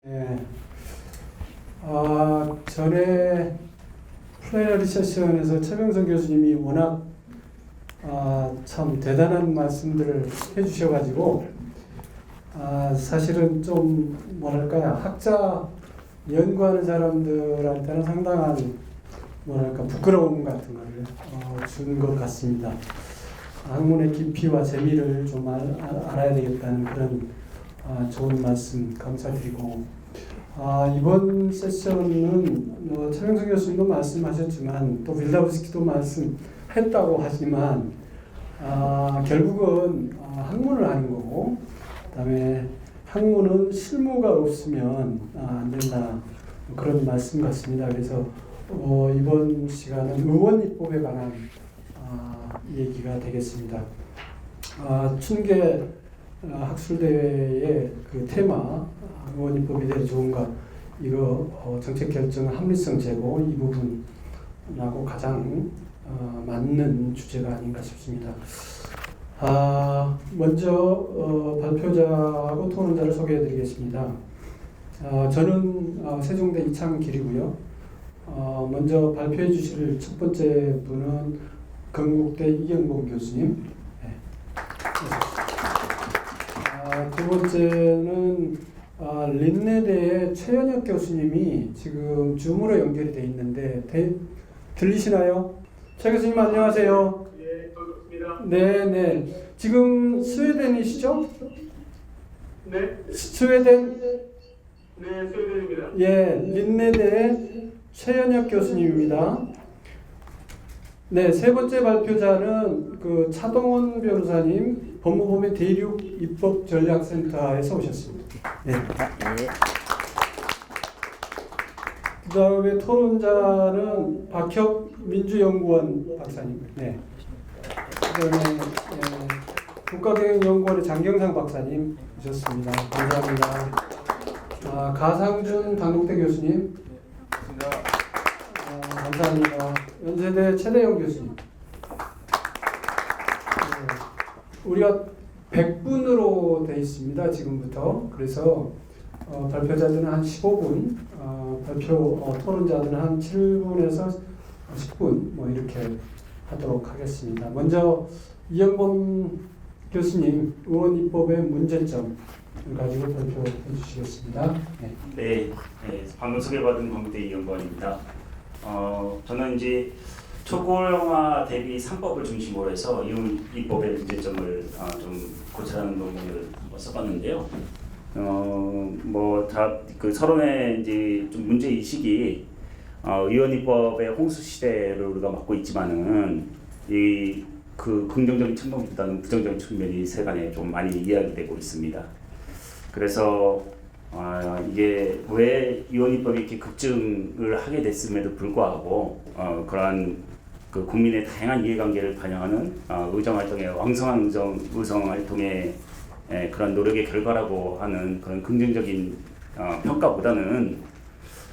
네. 전에 플레너리 세션에서 최병선 교수님이 워낙 참 대단한 말씀들을 해주셔가지고 사실은 좀 뭐랄까요, 학자 연구하는 사람들한테는 상당한 뭐랄까 부끄러움 같은 거를 준 것 같습니다. 학문의 깊이와 재미를 좀 알아야 되겠다는 그런 좋은 말씀 감사드리고, 이번 세션은 최병선 교수님도 말씀하셨지만 또 빌다브스키도 말씀했다고 하지만 결국은 학문을 하는 거고, 그다음에 학문은 실무가 없으면 안 된다, 그런 말씀 같습니다. 그래서 이번 시간은 의원입법에 관한 얘기가 되겠습니다. 춘계 학술대회의 그 테마 의원입법이 대해 좋은가, 이거 정책 결정 합리성 제고 이 부분하고 가장 맞는 주제가 아닌가 싶습니다. 먼저 발표자하고 토론자를 소개해드리겠습니다. 저는 세종대 이창길이고요. 먼저 발표해 주실 첫 번째 분은 건국대 이경봉 교수님. 네. 두 번째는 린네대의 최현혁 교수님이 지금 줌으로 연결이 돼 있는데 들리시나요? 최 교수님 안녕하세요. 네, 반갑습니다. 네. 지금 스웨덴이시죠? 네. 스웨덴? 네, 스웨덴입니다. 예, 린네대의 최현혁 교수님입니다. 네, 세 번째 발표자는 그 차동원 변호사님, 법무법인 대륙 입법 전략센터에서 오셨습니다. 네. 그다음에 토론자는 박혁 민주연구원 박사님. 네. 그다음에 국가경영연구원의 장경상 박사님 오셨습니다. 감사합니다. 가상준 단국대 교수님. 감사합니다. 연세대 최대영 교수님. 우리가 100분으로 되어 있습니다. 지금부터. 그래서 발표자들은 한 15분, 토론자들은 한 7분에서 10분 뭐 이렇게 하도록 하겠습니다. 먼저 이영범 교수님, 의원입법의 문제점을 가지고 발표해 주시겠습니다. 네, 방금 소개받은 건국대 이영범입니다. 저는 이제 초고령화 대비 3법을 중심으로 해서 이법의 문제점을 좀 고찰하는 논문을 한번 써봤는데요. 그 서론에 이제 좀 문제 의식이 의원입법의 홍수 시대를 우리가 맞고 있지만은 그 긍정적인 측면보다는 부정적인 측면이 세간에 좀 많이 이야기되고 있습니다. 그래서 이게 왜 의원입법이 이렇게 급증을 하게 됐음에도 불구하고 그러한 그 국민의 다양한 이해관계를 반영하는 의정활동의 왕성한 의정활동의 그런 노력의 결과라고 하는 그런 긍정적인 평가보다는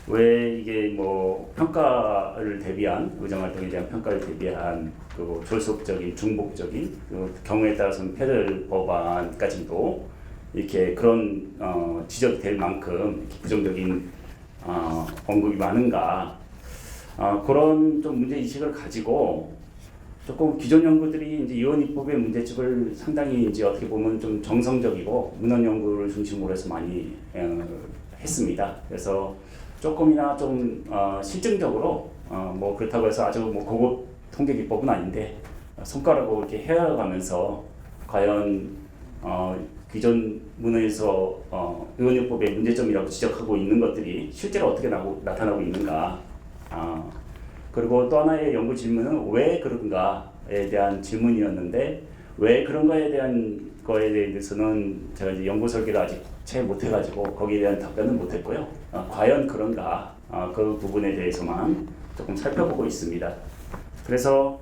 왜 이게 뭐 평가를 대비한 의정활동에 대한 평가를 대비한 그 졸속적인 중복적인 그 경우에 따라서는 패럴 법안까지도 이렇게 그런 지적이 될 만큼 이렇게 부정적인 언급이 많은가, 그런 좀 문제 의식을 가지고 조금 기존 연구들이 이제 의원입법의 문제점을 상당히 이제 어떻게 보면 좀 정성적이고 문헌 연구를 중심으로 해서 많이 했습니다. 그래서 조금이나 좀 실증적으로 뭐 그렇다고 해서 아주 뭐 고급 통계 기법은 아닌데 손가락으로 이렇게 헤아가면서 과연 기존 문헌에서 의원입법의 문제점이라고 지적하고 있는 것들이 실제로 어떻게 나타나고 있는가, 그리고 또 하나의 연구 질문은 왜 그런가에 대한 질문이었는데, 왜 그런가에 대한 거에 대해서는 제가 이제 연구 설계를 아직 채 못해가지고 거기에 대한 답변은 못했고요. 과연 그런가, 그 부분에 대해서만 조금 살펴보고 있습니다. 그래서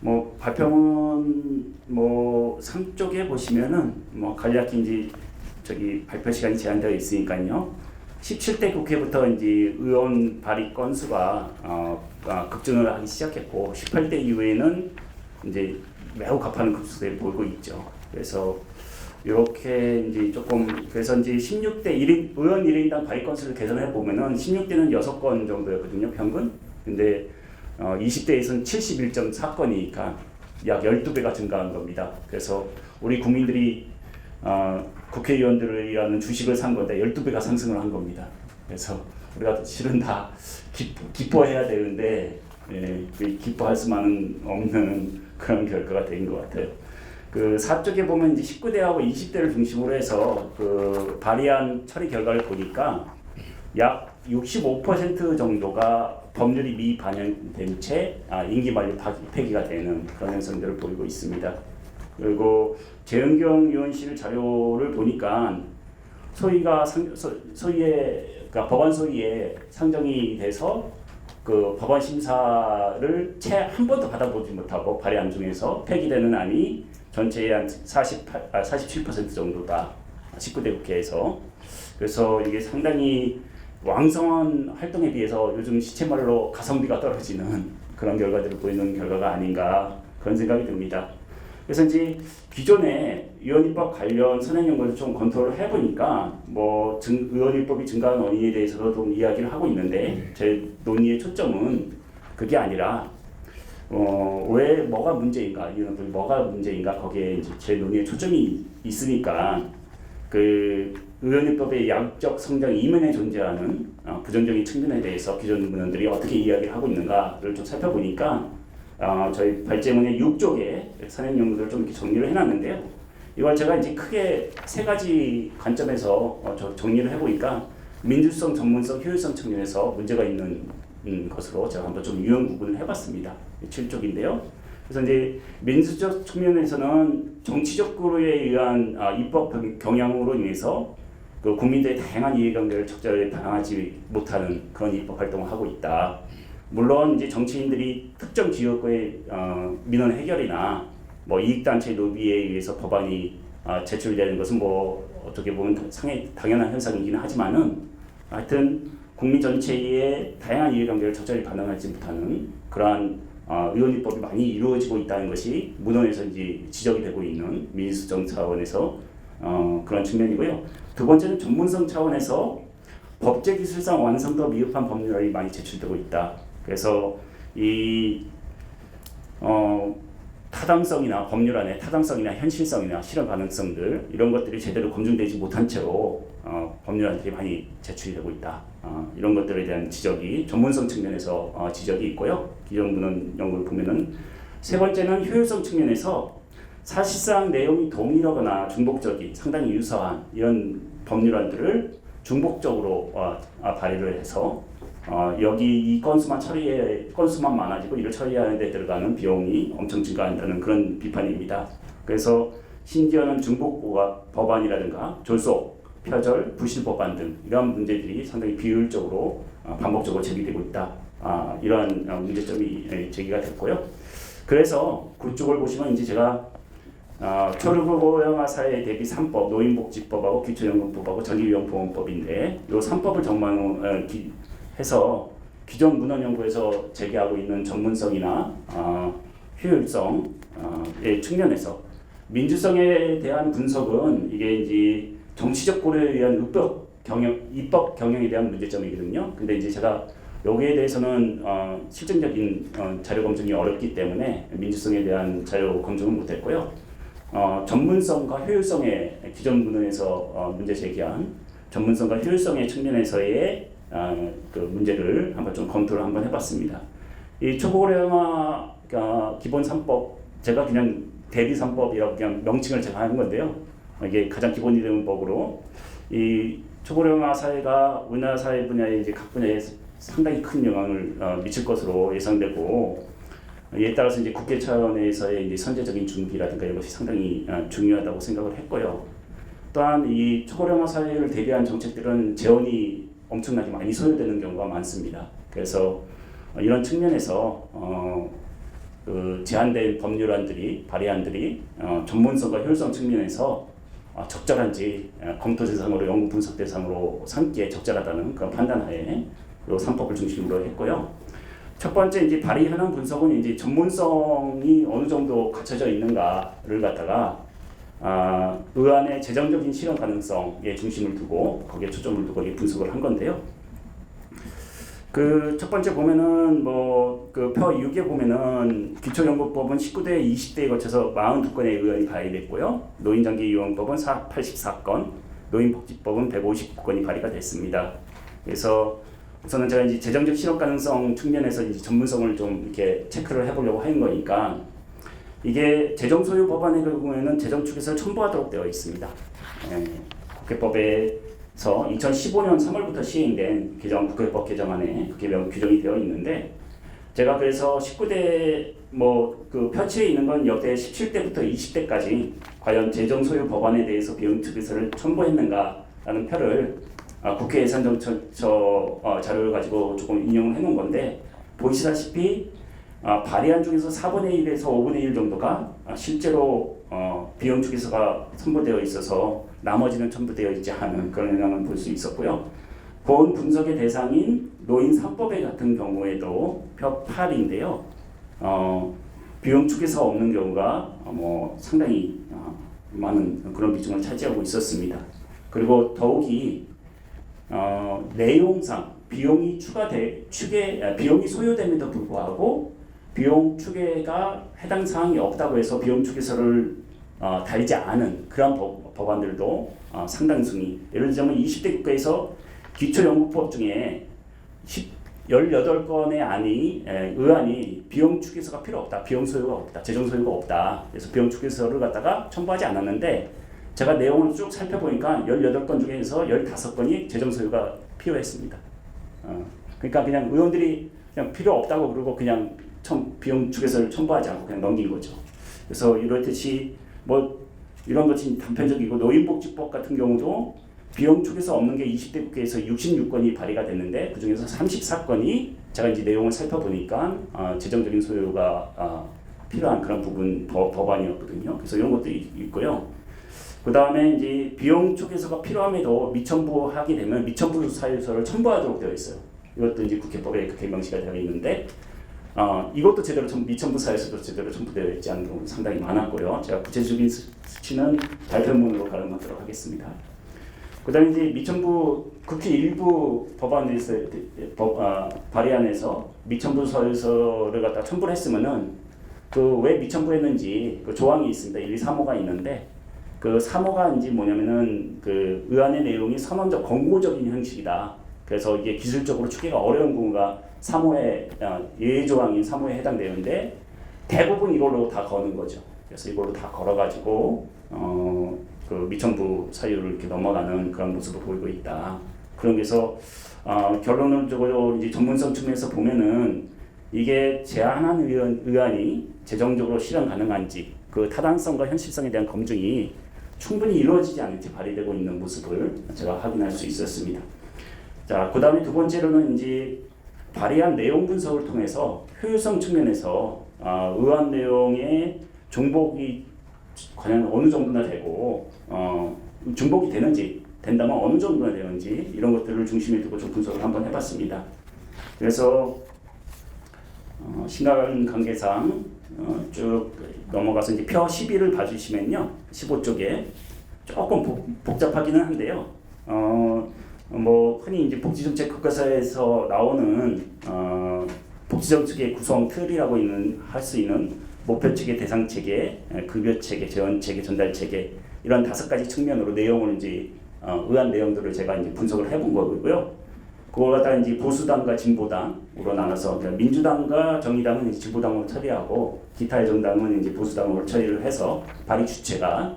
뭐 발표문 뭐 3쪽에 보시면은 뭐 간략히 이제 저기 발표 시간이 제한되어 있으니까요. 17대 국회부터 이제 의원 발의 건수가 급증을 하기 시작했고 18대 이후에는 이제 매우 가파른 급속도를 보이고 있죠. 그래서 이렇게 이제 조금 그래서 이제 16대 1인 의원 1인당 발의 건수를 계산해 보면은 16대는 6건 정도였거든요, 평균. 근데 20대에서는 71.4건이니까 약 12배가 증가한 겁니다. 그래서 우리 국민들이 국회의원들이라는 주식을 산 건데 12배가 상승을 한 겁니다. 그래서 우리가 실은 다 기뻐해야 되는데 기뻐할 수만은 없는 그런 결과가 된 것 같아요. 그 4쪽에 보면 이제 19대하고 20대를 중심으로 해서 그 발의안 처리 결과를 보니까 약 65% 정도가 법률이 미반영된 채 임기 만료 폐기가 되는 그런 현상들을 보이고 있습니다. 그리고 재은경 의원실 자료를 보니까 그러니까 법안 소위에 상정이 돼서 그 법안 심사를 채 한 번도 받아보지 못하고 발의안 중에서 폐기되는 안이 전체의 한 47% 정도다. 19대 국회에서. 그래서 이게 상당히 왕성한 활동에 비해서 요즘 시체말로 가성비가 떨어지는 그런 결과들을 보이는 결과가 아닌가 그런 생각이 듭니다. 그래서 이제 기존에 의원입법 관련 선행 연구를 좀 검토를 해보니까 뭐 의원입법이 증가한 원인에 대해서도 좀 이야기를 하고 있는데 제 논의의 초점은 그게 아니라 왜 뭐가 문제인가 이런 뭐가 문제인가 거기에 이제 제 논의의 초점이 있으니까 그 의원입법의 양적 성장 이면에 존재하는 부정적인 측면에 대해서 기존 의원들이 어떻게 이야기를 하고 있는가를 좀 살펴보니까 저희 발제문의 6쪽에 선행 연구들을 좀 이렇게 정리를 해놨는데요. 이걸 제가 이제 크게 세 가지 관점에서 정리를 해보니까 민주성, 전문성, 효율성 측면에서 문제가 있는 것으로 제가 한번 좀 유형 구분을 해봤습니다. 7쪽인데요. 그래서 이제 민주적 측면에서는 정치적으로에 의한 입법 경향으로 인해서 그 국민들의 다양한 이해관계를 적절히 반영하지 못하는 그런 입법 활동을 하고 있다. 물론 이제 정치인들이 특정 지역구의 민원 해결이나 뭐 이익단체 로비에 의해서 법안이 제출되는 것은 뭐 어떻게 보면 상당히 당연한 현상이기는 하지만은 하여튼 국민 전체의 다양한 이해관계를 적절히 반영하지 못하는 그러한 의원입법이 많이 이루어지고 있다는 것이 문헌에서 이제 지적이 되고 있는 민주정 차원에서 그런 측면이고요. 두 번째는 전문성 차원에서 법제기술상 완성도 미흡한 법률안이 많이 제출되고 있다. 그래서 이 타당성이나 법률안의 타당성이나 현실성이나 실현 가능성들 이런 것들이 제대로 검증되지 못한 채로 법률안들이 많이 제출이 되고 있다. 이런 것들에 대한 지적이 전문성 측면에서 지적이 있고요. 기존 문헌 연구를 보면은 세 번째는 효율성 측면에서 사실상 내용이 동일하거나 중복적인 상당히 유사한 이런 법률안들을 중복적으로 발의를 해서 여기 이 건수만 많아지고 이를 처리하는 데 들어가는 비용이 엄청 증가한다는 그런 비판입니다. 그래서 심지어는 중복 법안이라든가 졸속, 표절, 부실 법안 등 이러한 문제들이 상당히 비효율적으로 반복적으로 제기되고 있다. 이러한 문제점이 제기가 됐고요. 그래서 그쪽을 보시면 이제 제가 초르고영화 사회 대비 3법, 노인복지법하고 기초연금법하고 전기요양보험법인데 이 3법을 해서 기존 문헌 연구에서 제기하고 있는 전문성이나 효율성의 측면에서 민주성에 대한 분석은 이게 이제 정치적 고려에 의한 입법 경영에 대한 문제점이거든요. 근데 이제 제가 여기에 대해서는 실증적인 자료 검증이 어렵기 때문에 민주성에 대한 자료 검증은 못했고요. 전문성과 효율성의 기존 문헌에서 문제 제기한 전문성과 효율성의 측면에서의 그 문제를 한번 좀 검토를 한번 해봤습니다. 이 초고령화 기본 3법 제가 그냥 대비 3법이라고 그냥 명칭을 제가 하는 건데요. 이게 가장 기본이 되는 법으로 이 초고령화 사회가 우리나라 사회 분야에 이제 각 분야에 상당히 큰 영향을 미칠 것으로 예상되고 이에 따라서 이제 국회 차원에서의 이제 선제적인 준비라든가 이런 것이 상당히 중요하다고 생각을 했고요. 또한 이 초고령화 사회를 대비한 정책들은 재원이 엄청나게 많이 소요되는 경우가 많습니다. 그래서 이런 측면에서 그 제한된 법률안들이 발의안들이 전문성과 효율성 측면에서 적절한지 검토 대상으로 연구 분석 대상으로 삼기에 적절하다는 그런 판단하에 이 3법을 중심으로 했고요. 첫 번째 이제 발의 현황 분석은 이제 전문성이 어느 정도 갖춰져 있는가를 갖다가 의안의 재정적인 실현 가능성에 중심을 두고 거기에 초점을 두고 분석을 한 건데요. 그 첫 번째 보면은 그 표 6에 보면은 기초연구법은 19대 20대에 거쳐서 42건의 의안이 발의됐고요. 노인장기요양법은 84건, 노인복지법은 159건이 발의가 됐습니다. 그래서 우선은 제가 이제 재정적 실현 가능성 측면에서 이제 전문성을 좀 이렇게 체크를 해보려고 하는 거니까 이게 재정 소유 법안의 경우에는 재정 추계서를 첨부하도록 되어 있습니다. 국회법에서 2015년 3월부터 시행된 국회법 개정안에 그렇게 규정이 되어 있는데 제가 그래서 19대 그 표치에 있는 건 여태 17대부터 20대까지 과연 재정 소유 법안에 대해서 비용 추계서를 첨부했는가라는 표를 국회 예산정策자료를 가지고 조금 인용을 해놓은 건데 보시다시피 발의안 중에서 4분의 1에서 5분의 1 정도가 실제로 비용 추계서가 첨부되어 있어서 나머지는 첨부되어 있지 않은 그런 영향을 볼 수 있었고요. 본 분석의 대상인 노인 3법에 같은 경우에도 표 8인데요. 비용 추계서 없는 경우가 상당히 많은 그런 비중을 차지하고 있었습니다. 그리고 더욱이 내용상 비용이 비용이 소요됨에도 불구하고 비용 추계가 해당 사항이 없다고 해서 비용 추계서를 달지 않은 그런 법안들도 상당수니 예를 들자면 20대 국회에서 기초연구법 중에 18건의 의안이 비용 추계서가 필요 없다, 비용 소요가 없다, 재정 소요가 없다. 그래서 비용 추계서를 갖다가 첨부하지 않았는데 제가 내용을 쭉 살펴보니까 18건 중에서 15건이 재정 소요가 필요했습니다. 그러니까 그냥 의원들이 그냥 필요 없다고 그러고 그냥 비용 추계서를 첨부하지 않고 그냥 넘긴 거죠. 그래서 이렇듯이 이런 것이 단편적이고 노인복지법 같은 경우도 비용 추계서 없는 게 20대 국회에서 66건이 발의가 됐는데 그 중에서 34건이 제가 이제 내용을 살펴보니까 재정적인 소요가 필요한 그런 법안이었거든요. 그래서 이런 것들이 있고요. 그 다음에 이제 비용 추계서가 필요함에도 미첨부하게 되면 미첨부 사유서를 첨부하도록 되어 있어요. 이것도 이제 국회법에 그렇게 명시가 되어 있는데 이것도 제대로 미첨부 사유서도 제대로 첨부되어 있지 않은 경우도 상당히 많았고요. 제가 구체적인 수치는 발표문으로 가름하도록 하겠습니다. 그 다음에 이제 미첨부 국회 일부 법안에서 발의안에서 미첨부 사유서를 갖다 첨부를 했으면은 그 왜 미첨부했는지 그 조항이 있습니다. 1, 2, 3호가 있는데 그 3호가 이제 뭐냐면은 그 의안의 내용이 선언적 권고적인 형식이다. 그래서 이게 기술적으로 추계가 어려운 경우가 3호의 예외 조항인 3호에 해당되는데 대부분 이걸로 다 거는 거죠. 그래서 이걸로 다 걸어가지고 그 미첨부 사유를 이렇게 넘어가는 그런 모습을 보이고 있다. 그러면서 결론적으로 이제 전문성 측면에서 보면은 이게 제안한 의안이 재정적으로 실현 가능한지 그 타당성과 현실성에 대한 검증이 충분히 이루어지지 않은지 발휘되고 있는 모습을 제가 확인할 수 있었습니다. 자, 그 다음에 두 번째로는 이제 발의한 내용 분석을 통해서 효율성 측면에서 의안 내용의 중복이 과연 어느 정도나 되고 중복이 된다면 어느 정도나 되는지 이런 것들을 중심에 두고 좀 분석을 한번 해봤습니다. 그래서 시간 관계상 쭉 넘어가서 이제 표 12를 봐주시면요, 15쪽에 조금 복잡하기는 한데요. 흔히 이제 복지정책 교과서에서 나오는 복지정책의 구성 틀이라고 할 수 있는 목표 체계, 대상 체계, 급여 체계, 재원 체계, 전달 체계 이런 5가지 측면으로 내용을 이제 의안 내용들을 제가 이제 분석을 해본 거고요. 그걸 갖다 이제 보수당과 진보당으로 나눠서 민주당과 정의당은 이제 진보당으로 처리하고 기타의 정당은 이제 보수당으로 처리를 해서 발의 주체가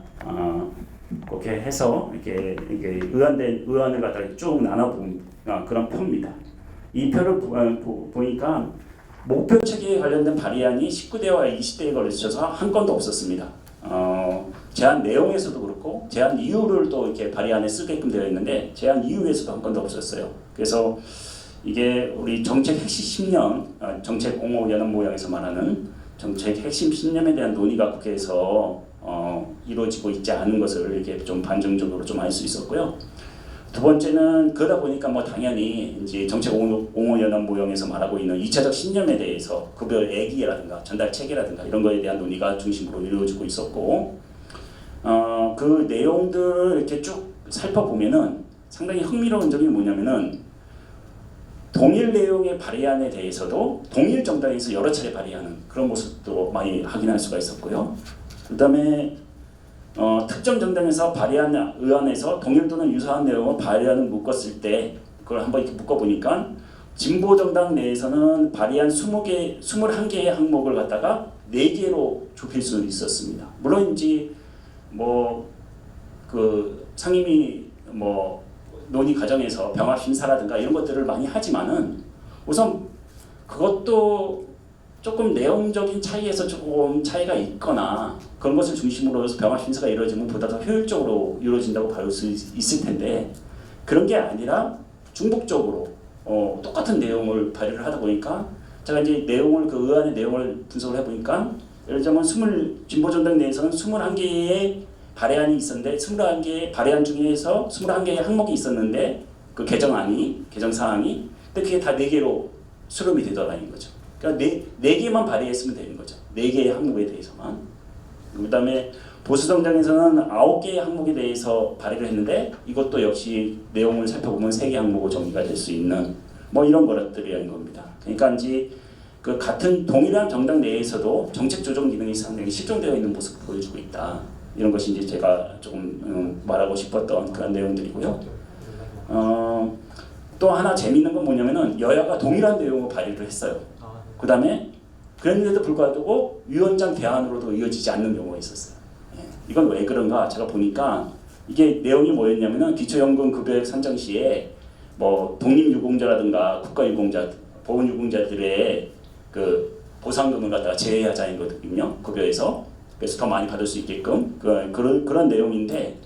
그렇게 해서 이렇게 의안을 갖다가 쭉 나눠본 그런 표입니다. 이 표를 보니까 목표 체계에 관련된 발의안이 19대와 20대에 걸쳐서 한 건도 없었습니다. 제안 내용에서도 그렇고 제안 이유를 또 이렇게 발의안에 쓰게끔 되어 있는데 제안 이유에서도 한 건도 없었어요. 그래서 이게 우리 정책 핵심 신념, 정책 옹호 연합 모양에서 말하는 정책 핵심 신념에 대한 논의가 국회에서 이루어지고 있지 않은 것을 이렇게 좀 반증적으로 좀 알 수 있었고요. 두 번째는 그러다 보니까 당연히 이제 정책 옹호 연합 모형에서 말하고 있는 2차적 신념에 대해서 급여 애기라든가 전달 체계라든가 이런 거에 대한 논의가 중심으로 이루어지고 있었고, 그 내용들을 이렇게 쭉 살펴보면은 상당히 흥미로운 점이 뭐냐면은 동일 내용의 발의안에 대해서도 동일 정당에서 여러 차례 발의하는 그런 모습도 많이 확인할 수가 있었고요. 그다음에 특정 정당에서 발의한 의안에서 동일 또는 유사한 내용을 발의안을 묶었을 때 그걸 한번 이렇게 묶어보니까 진보 정당 내에서는 발의한 21개의 항목을 갖다가 4개로 좁힐 수 있었습니다. 물론 이제 그 상임위 논의 과정에서 병합 심사라든가 이런 것들을 많이 하지만은 우선 그것도 조금 내용적인 차이에서 조금 차이가 있거나 그런 것을 중심으로 해서 병합 심사가 이루어지면 보다 더 효율적으로 이루어진다고 볼 수 있을 텐데 그런 게 아니라 중복적으로 똑같은 내용을 발의를 하다 보니까 제가 이제 그 의안의 내용을 분석을 해보니까 예를 들면 진보정당 내에서는 21개의 발의안이 있었는데 21개의 발의안 중에서 21개의 항목이 있었는데 그 개정사항이 근데 그게 다 4개로 수렴이 되더라는 거죠. 그러니까 4개만 발의했으면 되는 거죠. 4개의 항목에 대해서만. 그 다음에 보수정당에서는 9개의 항목에 대해서 발의를 했는데 이것도 역시 내용을 살펴보면 3개 항목으로 정리가 될 수 있는 이런 것들이라는 겁니다. 그러니까 이제 그 같은 동일한 정당 내에서도 정책 조정 기능이 상당히 실종되어 있는 모습을 보여주고 있다. 이런 것이 이제 제가 조금 말하고 싶었던 그런 내용들이고요. 또 하나 재미있는 건 뭐냐면은 여야가 동일한 내용을 발의를 했어요. 그 다음에 그랬는데도 불구하고 위원장 대안으로도 이어지지 않는 경우가 있었어요. 이건 왜 그런가 제가 보니까 이게 내용이 뭐였냐면은 기초연금 급여액 산정 시에 독립유공자라든가 국가유공자, 보훈유공자들의 그 보상금을 갖다가 제외하자는 거거든요. 급여에서. 그래서 더 많이 받을 수 있게끔 그런 내용인데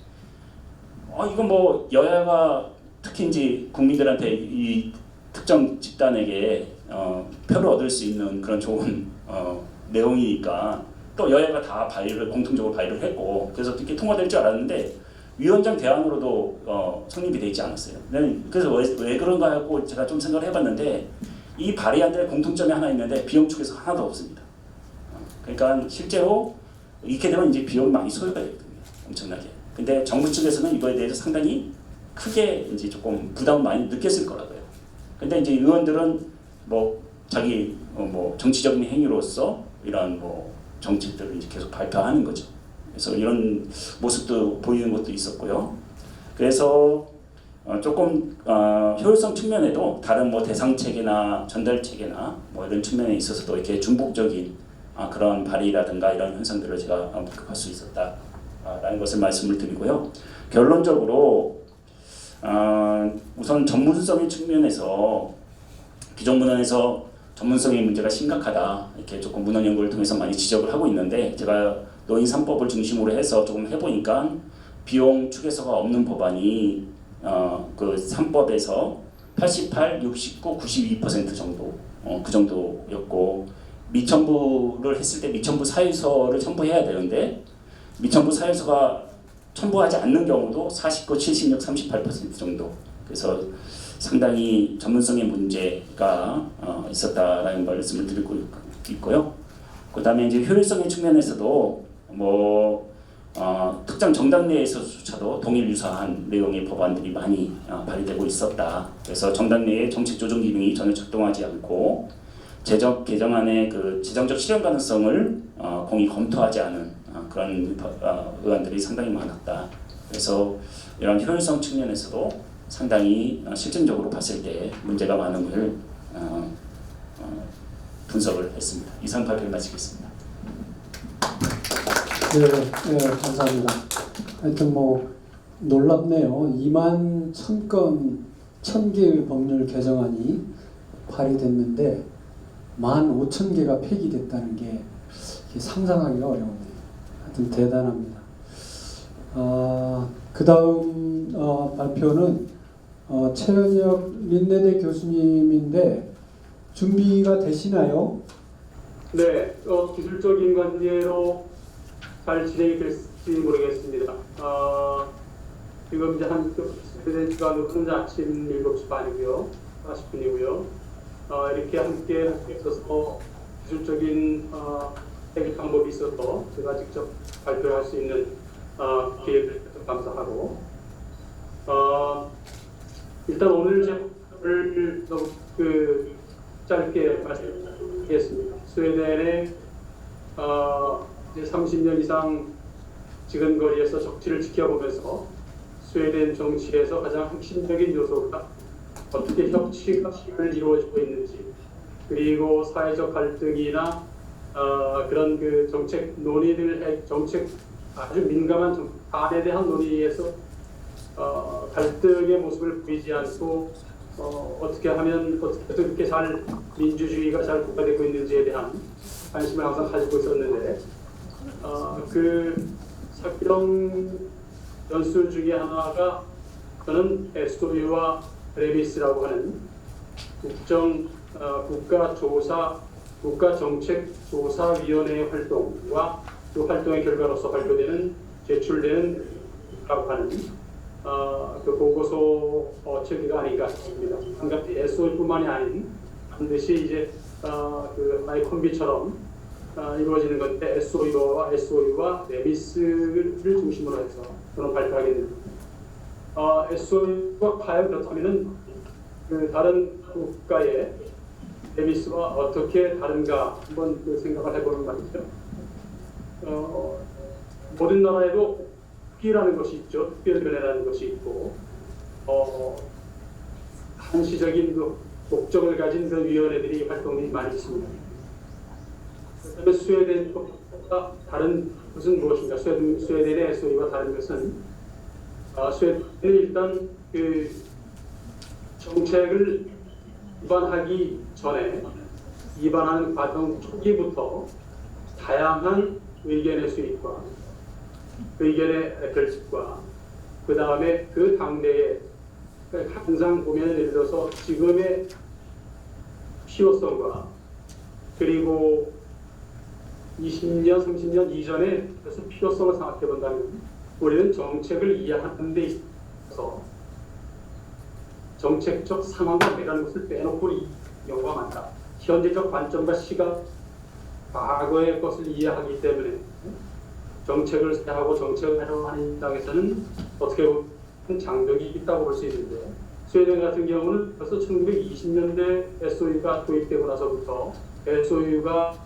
이건 여야가 특히 이제 국민들한테 이 특정 집단에게 표를 얻을 수 있는 그런 좋은 내용이니까 또 여야가 다 공통적으로 발의를 했고 그래서 이렇게 통과될 줄 알았는데 위원장 대안으로도 성립이 되지 않았어요. 그래서 왜 그런가 하고 제가 좀 생각을 해봤는데 이 발의안들의 공통점이 하나 있는데 비용 축에서 하나도 없습니다. 그러니까 실제로 이렇게 되면 이제 비용이 많이 소요가 되거든요. 엄청나게. 근데 정부 측에서는 이거에 대해서 상당히 크게 이제 조금 부담을 많이 느꼈을 거라고요. 근데 이제 의원들은 자기 정치적인 행위로서 이런 정책들을 이제 계속 발표하는 거죠. 그래서 이런 모습도 보이는 것도 있었고요. 그래서 조금 효율성 측면에도 다른 대상 체계나 전달 체계나 이런 측면에 있어서도 이렇게 중복적인 그런 발의라든가 이런 현상들을 제가 목격할 수 있었다라는 것을 말씀을 드리고요. 결론적으로 우선 전문성의 측면에서 기존 문헌에서 전문성의 문제가 심각하다 이렇게 조금 문헌 연구를 통해서 많이 지적을 하고 있는데 제가 노인 3법을 중심으로 해서 조금 해보니까 비용 축에서가 없는 법안이 그 3법에서 88, 69, 92% 정도 그 정도였고 미첨부를 했을 때 미첨부 사유서를 첨부해야 되는데 미첨부 사유서가 첨부하지 않는 경우도 49, 76, 38% 정도. 그래서 상당히 전문성의 문제가 있었다라는 말씀을 드리고 있고요. 그다음에 이제 효율성의 측면에서도 특정 정당 내에서조차도 동일 유사한 내용의 법안들이 많이 발의되고 있었다. 그래서 정당 내의 정책 조정 기능이 전혀 작동하지 않고 재정 개정안의 그 재정적 실현 가능성을 공히 검토하지 않은 그런 의안들이 상당히 많았다. 그래서 이런 효율성 측면에서도 상당히 실증적으로 봤을 때 문제가 많음을 분석을 했습니다. 이상 발표를 마치겠습니다. 네, 감사합니다. 하여튼 놀랍네요. 2만 1,000개의 법률 개정안이 발의됐는데 15,000개가 폐기됐다는 게 상상하기가 어려운데 하여튼 대단합니다. 그 다음 발표는 최현혁 민내대 교수님인데 준비가 되시나요? 네, 기술적인 관계로 잘 진행이 될지 모르겠습니다. 지금 이제 된 시간으로는 아침 7시 반이고요. 40분이고요. 이렇게 함께 할 수 있어서 기술적인 해결 방법이 있어서 제가 직접 발표할 수 있는 기회를 주셔서 감사하고 일단 오늘 제목을 너무 짧게 말씀드리겠습니다. 스웨덴의 이제 30년 이상 지근거리에서 정치를 지켜보면서 스웨덴 정치에서 가장 핵심적인 요소가 어떻게 협치가 이루어지고 있는지, 그리고 사회적 갈등이나 그런 그 정책 논의들, 정책 아주 민감한 안에 대한 논의에서 갈등의 모습을 보이지 않고 어떻게 하면 어떻게 이렇게 잘 민주주의가 잘 국가되고 있는지에 대한 관심을 항상 가지고 있었는데 그 사기령 연수 중에 하나가 저는 SOU와 레미스라고 하는 국가정책조사위원회의 활동과 그 활동의 결과로서 발표되는 제출되는 라고 하는 그 보고서 체계가 아닌가 싶습니다. 한가지 SOU뿐만이 아닌 반드시 이제 그 하나의 콤비처럼 이루어지는 건데 SOU와 레미스를 중심으로 해서 저는 발표하게 됩니다. SOU가 과연 그렇다면은 그 다른 국가의 레미스와 어떻게 다른가 한번 생각을 해보는 말이죠. 모든 나라에도 특기라는 것이 있죠. 특별변해라는 것이 있고 한시적인 그 목적을 가진 그 위원회들이 활동이 많이 있습니다. 그다음에 스웨덴과 다른 것은 무엇인가? 스웨덴의 SOU와 다른 것은 스웨덴은 일단 그 정책을 입안하기 전에 입안하는 과정 초기부터 다양한 의견의 수입과 의견의 결집과 그 다음에 그 당내에 항상 보면 예를 들어서 지금의 필요성과 그리고 20년, 30년 이전에 그래서 필요성을 생각해 본다면 우리는 정책을 이해하는 데 있어서 정책적 상황과 내라는 것을 빼놓고 경우가 많다. 현재적 관점과 시각, 과거의 것을 이해하기 때문에 정책을 세하고 정책을 하려고 하는 입장에서는 어떻게 보면 장벽이 있다고 볼 수 있는데 스웨덴 같은 경우는 벌써 1920년대 SOU가 도입되고 나서부터 SOU가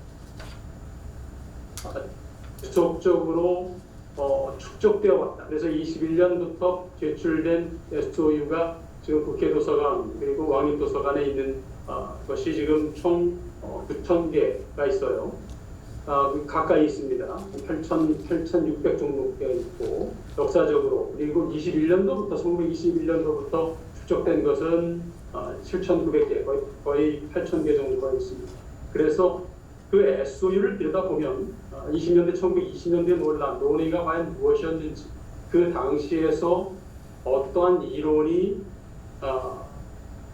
지속적으로 축적되어 왔다. 그래서 21년부터 제출된 SOU가 지금 국회 도서관 그리고 왕립 도서관에 있는 것이 지금 총 9,000개가 있어요. 가까이 있습니다. 8,600 정도 되어 있고 역사적으로 그리고 1921년도부터 축적된 것은 7,900개 거의 8,000개 정도가 있습니다. 그래서 그 SOU를 들여다보면 20년대 1920년대 논의가 과연 무엇이었는지 그 당시에서 어떠한 이론이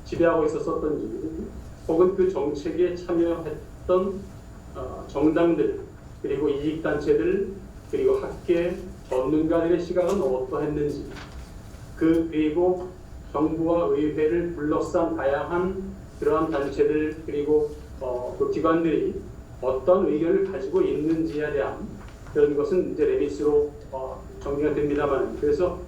지배하고 있었던지 혹은 그 정책에 참여했던 정당들 그리고 이익단체들 그리고 학계 전문가들의 시각은 어떠했는지 그리고 정부와 의회를 둘러싼 다양한 그러한 단체들 그리고 그 기관들이 어떤 의견을 가지고 있는지에 대한 그런 것은 이제 레미스로 정리가 됩니다만 그래서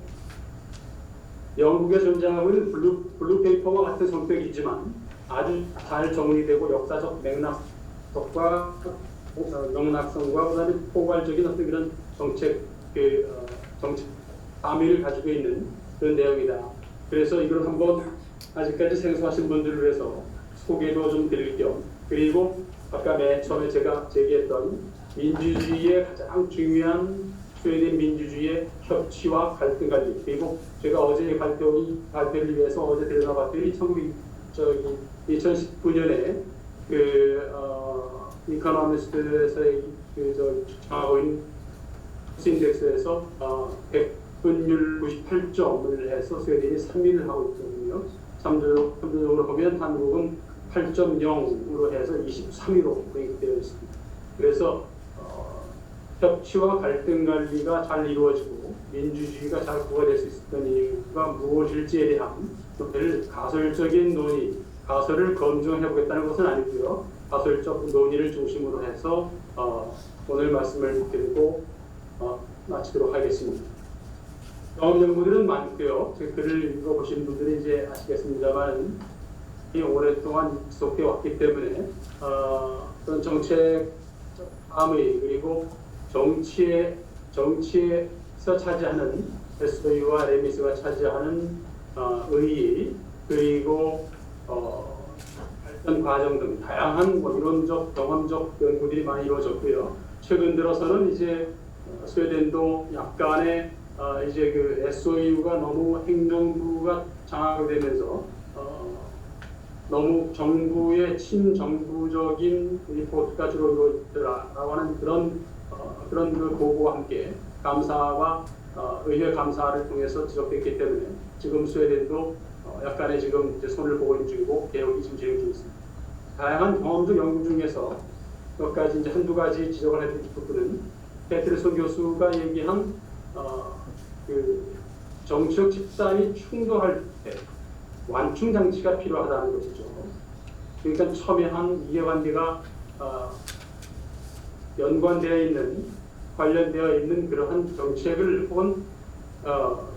영국에 존재하고 있는 블루페이퍼와 같은 성격이지만 아주 잘 정리되고 역사적 맥락과 명락성과 그다음에 포괄적인 어떤 그런 정책 함의를 가지고 있는 그런 내용이다. 그래서 이걸 한번 아직까지 생소하신 분들을 위해서 소개도 좀 드릴 겸 그리고 아까 맨 처음에 제가 제기했던 민주주의의 가장 중요한 스웨덴 민주주의의 협치와 갈등 관리 그리고 제가 어제 발표를 위해서 어제 들여다봤더니 2019년에 이코노미스트에서의 추천하고 있는 인덱스에서 100분율 98점을 해서 스웨덴이 3위를 하고 있거든요. 참조적으로 보면 한국은 8.0으로 해서 23위로 되어 있습니다. 그래서 협치와 갈등 관리가 잘 이루어지고 민주주의가 잘 구가될 수 있었던 이유가 무엇일지에 대한 가설적인 논의, 가설을 검증해보겠다는 것은 아니고요. 가설적 논의를 중심으로 해서 오늘 말씀을 드리고 마치도록 하겠습니다. 경험 연구들은 많고요. 제 글을 읽어보신 분들이 이제 아시겠습니다만 오랫동안 지속되어 왔기 때문에 그런 정책 암의 그리고 정치에서 차지하는 SOE와 레미스가 차지하는 의의 그리고 발전 과정 등 다양한 이론적 경험적 연구들이 많이 이루어졌고요. 최근 들어서는 이제 스웨덴도 약간의 이제 그 SOE가 너무 행정부가 장악되면서 너무 정부의 친정부적인 리포트가 주로 이루어지더라라고 하는 그런 그 보고와 함께 감사와 의회 감사를 통해서 지적됐기 때문에 지금 스웨덴도 약간의 지금 이제 손을 보고 있는 중이고 개혁이 지금 진행 중입니다. 다양한 경험적 연구 중에서 몇 가지 이제 한두 가지 지적을 해드릴 부분은 페트르손 교수가 얘기한 그 정치적 집단이 충돌할 때 완충 장치가 필요하다는 것이죠. 그러니까 첨예한 이해관계가 관련되어 있는 그러한 정책을 혹은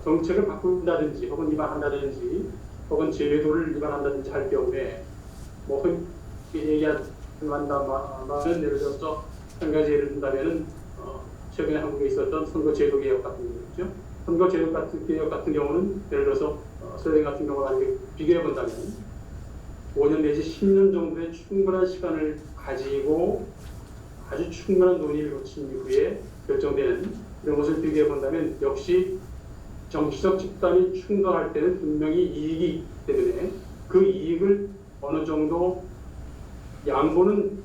정책을 바꾼다든지 혹은 위반한다든지 혹은 제도를 위반한다든지 할 경우에 뭐 얘기한다면은 예를 들어서 한 가지 예를 든다면은 최근에 한국에 있었던 선거제도 개혁 같은 경우죠. 선거제도 개혁 같은 경우는 예를 들어서 스웨덴 같은 경우를 만약에 비교해 본다면 5년 내지 10년 정도의 충분한 시간을 가지고 아주 충분한 논의를 거친 이후에 결정되는 이런 것을 비교해 본다면 역시 정치적 집단이 충돌할 때는 분명히 이익이 있기 때문에 그 이익을 어느 정도 양보는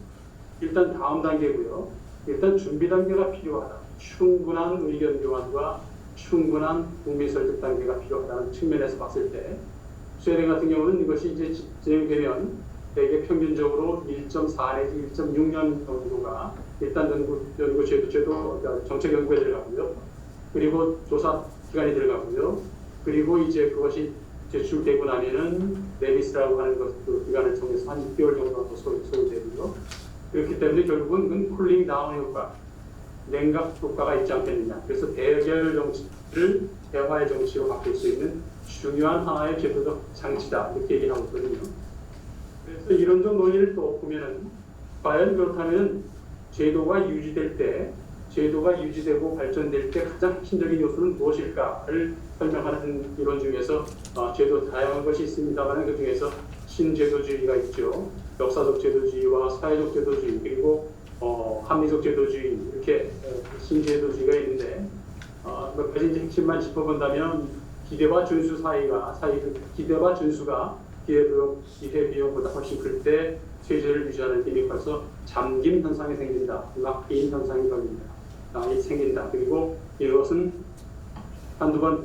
일단 다음 단계고요. 일단 준비 단계가 필요하다. 충분한 의견 교환과 충분한 국민 설득 단계가 필요하다는 측면에서 봤을 때 스웨덴 같은 경우는 이것이 이제 진행되면 대개 평균적으로 1.4 내지 1.6년 정도가 일단 연구제도 정책 연구에 들어가고요. 그리고 조사 기간이 들어가고요. 그리고 이제 그것이 제출되고 나면은 레미스라고 하는 그 기간을 통해서 한 6개월 정도 소요되고요. 그렇기 때문에 결국은 그건 쿨링 다운 효과, 냉각 효과가 있지 않겠느냐. 그래서 대결 정치를 대화의 정치로 바꿀 수 있는 중요한 하나의 제도적 장치다. 이렇게 얘기하고 있거든요. 그래서 이론적 논의를 또 보면은 과연 그렇다면 제도가 유지되고 발전될 때 가장 핵심적인 요소는 무엇일까를 설명하는 이론 중에서 제도 다양한 것이 있습니다만 그 중에서 신제도주의가 있죠. 역사적 제도주의와 사회적 제도주의 그리고 합리적 제도주의 이렇게 신제도주의가 있는데 몇 가지 이제 핵심만 짚어본다면 기대와 준수 기대와 준수가 기대 비용보다 훨씬 클 때 체제를 유지하는 힘이 커서 잠김 현상이 생긴다. 락인 현상이 생긴다. 그리고 이것은 한두 번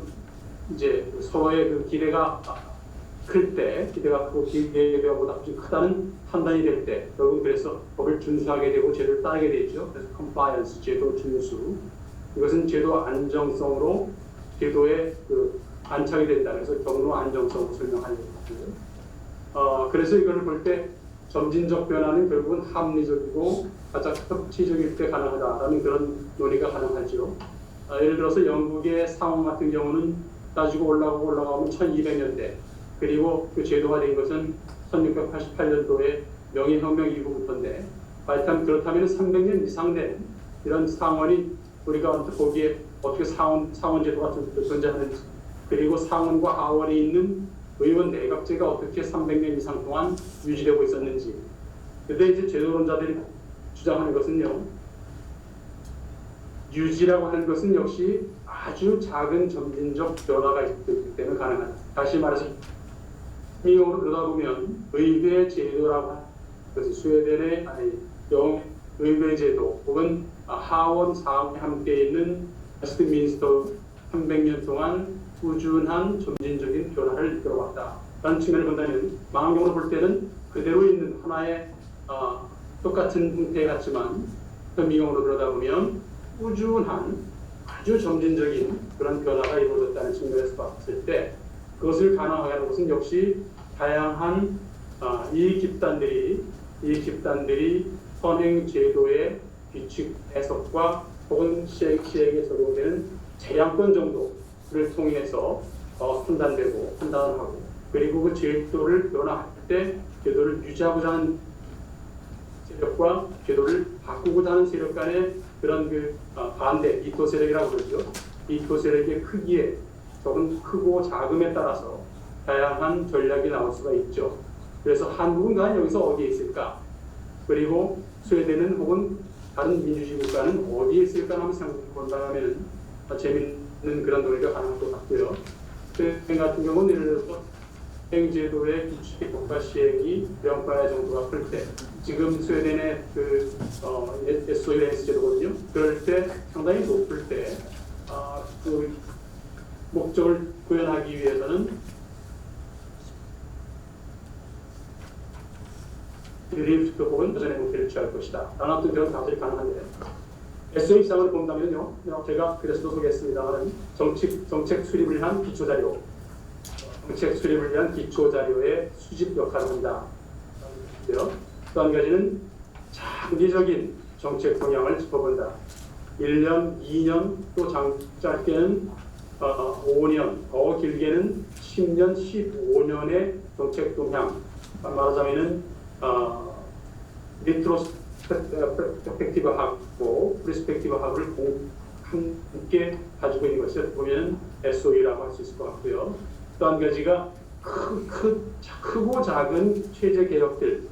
이제 서로의 그 기대가 클 때, 기대가 크고 기대보다 훨씬 크다는 판단이 될 때, 결국 그래서 법을 준수하게 되고 제도를 따르게 되죠. 그래서 compliance, 제도 준수. 이것은 제도 안정성으로 제도에 그 안착이 된다. 그래서 경로 안정성으로 설명하려고 하고요. 그래서 이걸 볼 때 점진적 변화는 결국은 합리적이고 가장 협치적일 때 가능하다라는 그런 논의가 가능하죠. 예를 들어서 영국의 상원 같은 경우는 따지고 올라가면 1200년대 그리고 그 제도가 된 것은 1688년도에 명예혁명 이후부터인데 그렇다면 300년 이상 된 이런 상원이 우리가 거기에 어떻게 상원 제도가 존재하는지 그리고 상원과 하원이 있는 의원 내각제가 어떻게 300년 이상 동안 유지되고 있었는지. 근데 이제 제도론자들이 주장하는 것은요. 유지라고 하는 것은 역시 아주 작은 점진적 변화가 있기 때문에 가능하다. 다시 말해서 미용으로 그러다 보면 의회 제도라고 하는 것이 스웨덴의 의회 제도 혹은 하원 상원이 함께 있는 웨스트민스터 300년 동안 꾸준한 점진적인 변화를 이끌어왔다. 라는 측면을 본다면 망원경으로 볼 때는 그대로 있는 하나의 똑같은 형태 같지만 미용으로 그러다 보면 꾸준한 아주 점진적인 그런 변화가 이루어졌다는 측면에서 봤을 때 그것을 가능하게 하는 것은 역시 다양한 이익 집단들이 현행 제도의 규칙 해석과 혹은 시행에 적용되는 재량권 정도를 통해서 판단하고 그리고 그 제도를 변화할 때 제도를 유지하고자 하는 세력과 제도를 바꾸고자 하는 세력 간의 그런 반대 이토 세력이라고 그러죠. 이토 세력의 크기에 조금 크고 작음에 따라서 다양한 전략이 나올 수가 있죠. 그래서 한국은 여기서 어디에 있을까? 그리고 스웨덴은 혹은 다른 민주주의 국가는 어디에 있을까 하면 생각해 본다면 재미있는 그런 논의가 가능할 것 같고요. 스웨덴 같은 경우는 예를 들어서 행제도의 규칙 국가 시행이 명가의 정도가 클 때, 지금 스웨덴의 SOS 제도거든요. 그럴 때 상당히 높을 때, 그 목적을 구현하기 위해서는 드리프트 혹은 도전의 형태를 취할 것이다. 라는 어떤 그런 가설이 가능한데, SOE 입장을 본다면요, 제가 그래서도 소개했습니다만 정책 수립을 위한 기초 자료, 정책 수립을 위한 기초 자료의 수집 역할을 한다. 또 한 가지는 장기적인 정책 동향을 짚어본다. 1년, 2년, 또 짧게는 5년, 더 길게는 10년, 15년의 정책 동향. 말하자면은 리트로스펙티브하고 프리스펙티브하고를 함께 가지고 있는 것을 보면 SOE라고 할 수 있을 것 같고요. 또 한 가지가 크고 작은 체제 개혁들,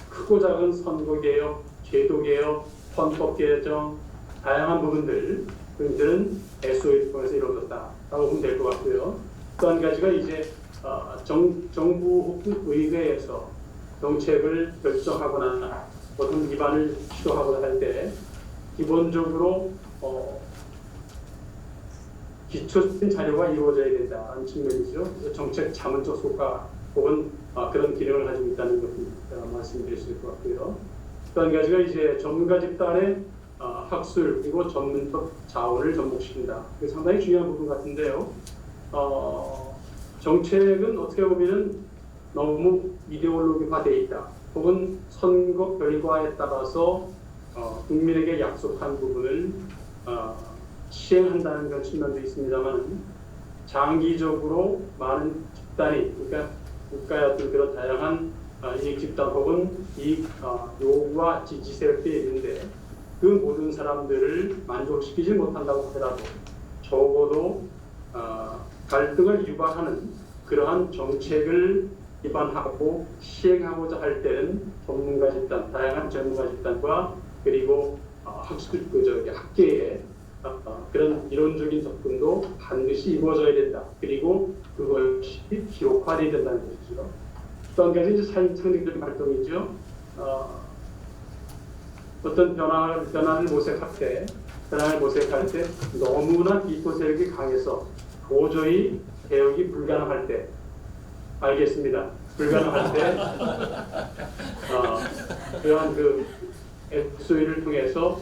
크고 작은 선거 개혁, 제도 개혁, 헌법 개정, 다양한 부분들은 SOE를 통해서 이루어졌다라고 보면 될 것 같고요. 또 한 가지가 이제 정부 혹은 의회에서 정책을 결정하거나 어떤 기반을 시도하거나 할 때 기본적으로 기초적인 자료가 이루어져야 된다는 측면이죠. 그래서 정책 자문적 효과 혹은 그런 기능을 가지고 있다는 것을 말씀드릴 수 있을 것 같고요. 또 한 가지가 이제 전문가 집단의 학술 그리고 전문적 자원을 접목시킨다. 이게 상당히 중요한 부분 같은데요. 정책은 어떻게 보면은 너무 이데올로기화되어 있다. 혹은 선거 결과에 따라서 국민에게 약속한 부분을 시행한다는 그런 측면도 있습니다만 장기적으로 많은 집단이 그러니까 국가의 어떤 그런 다양한 이익 집단 혹은 이익 요구와 지지 세력들이 있는데 그 모든 사람들을 만족시키지 못한다고 하더라도 적어도 갈등을 유발하는 그러한 정책을 기반하고 시행하고자 할 때는 전문가 집단, 다양한 전문가 집단과 그리고 학계의 그런 이론적인 접근도 반드시 이루어져야 된다. 그리고 그것이 기록화되어야 된다는 것이죠. 또 한 가지 상징적인 활동이죠. 어떤 변화를 모색할 때 너무나 비토 세력이 강해서 도저히 개혁이 불가능할 때 알겠습니다. 불가능할 때 그러한 SOE를 통해서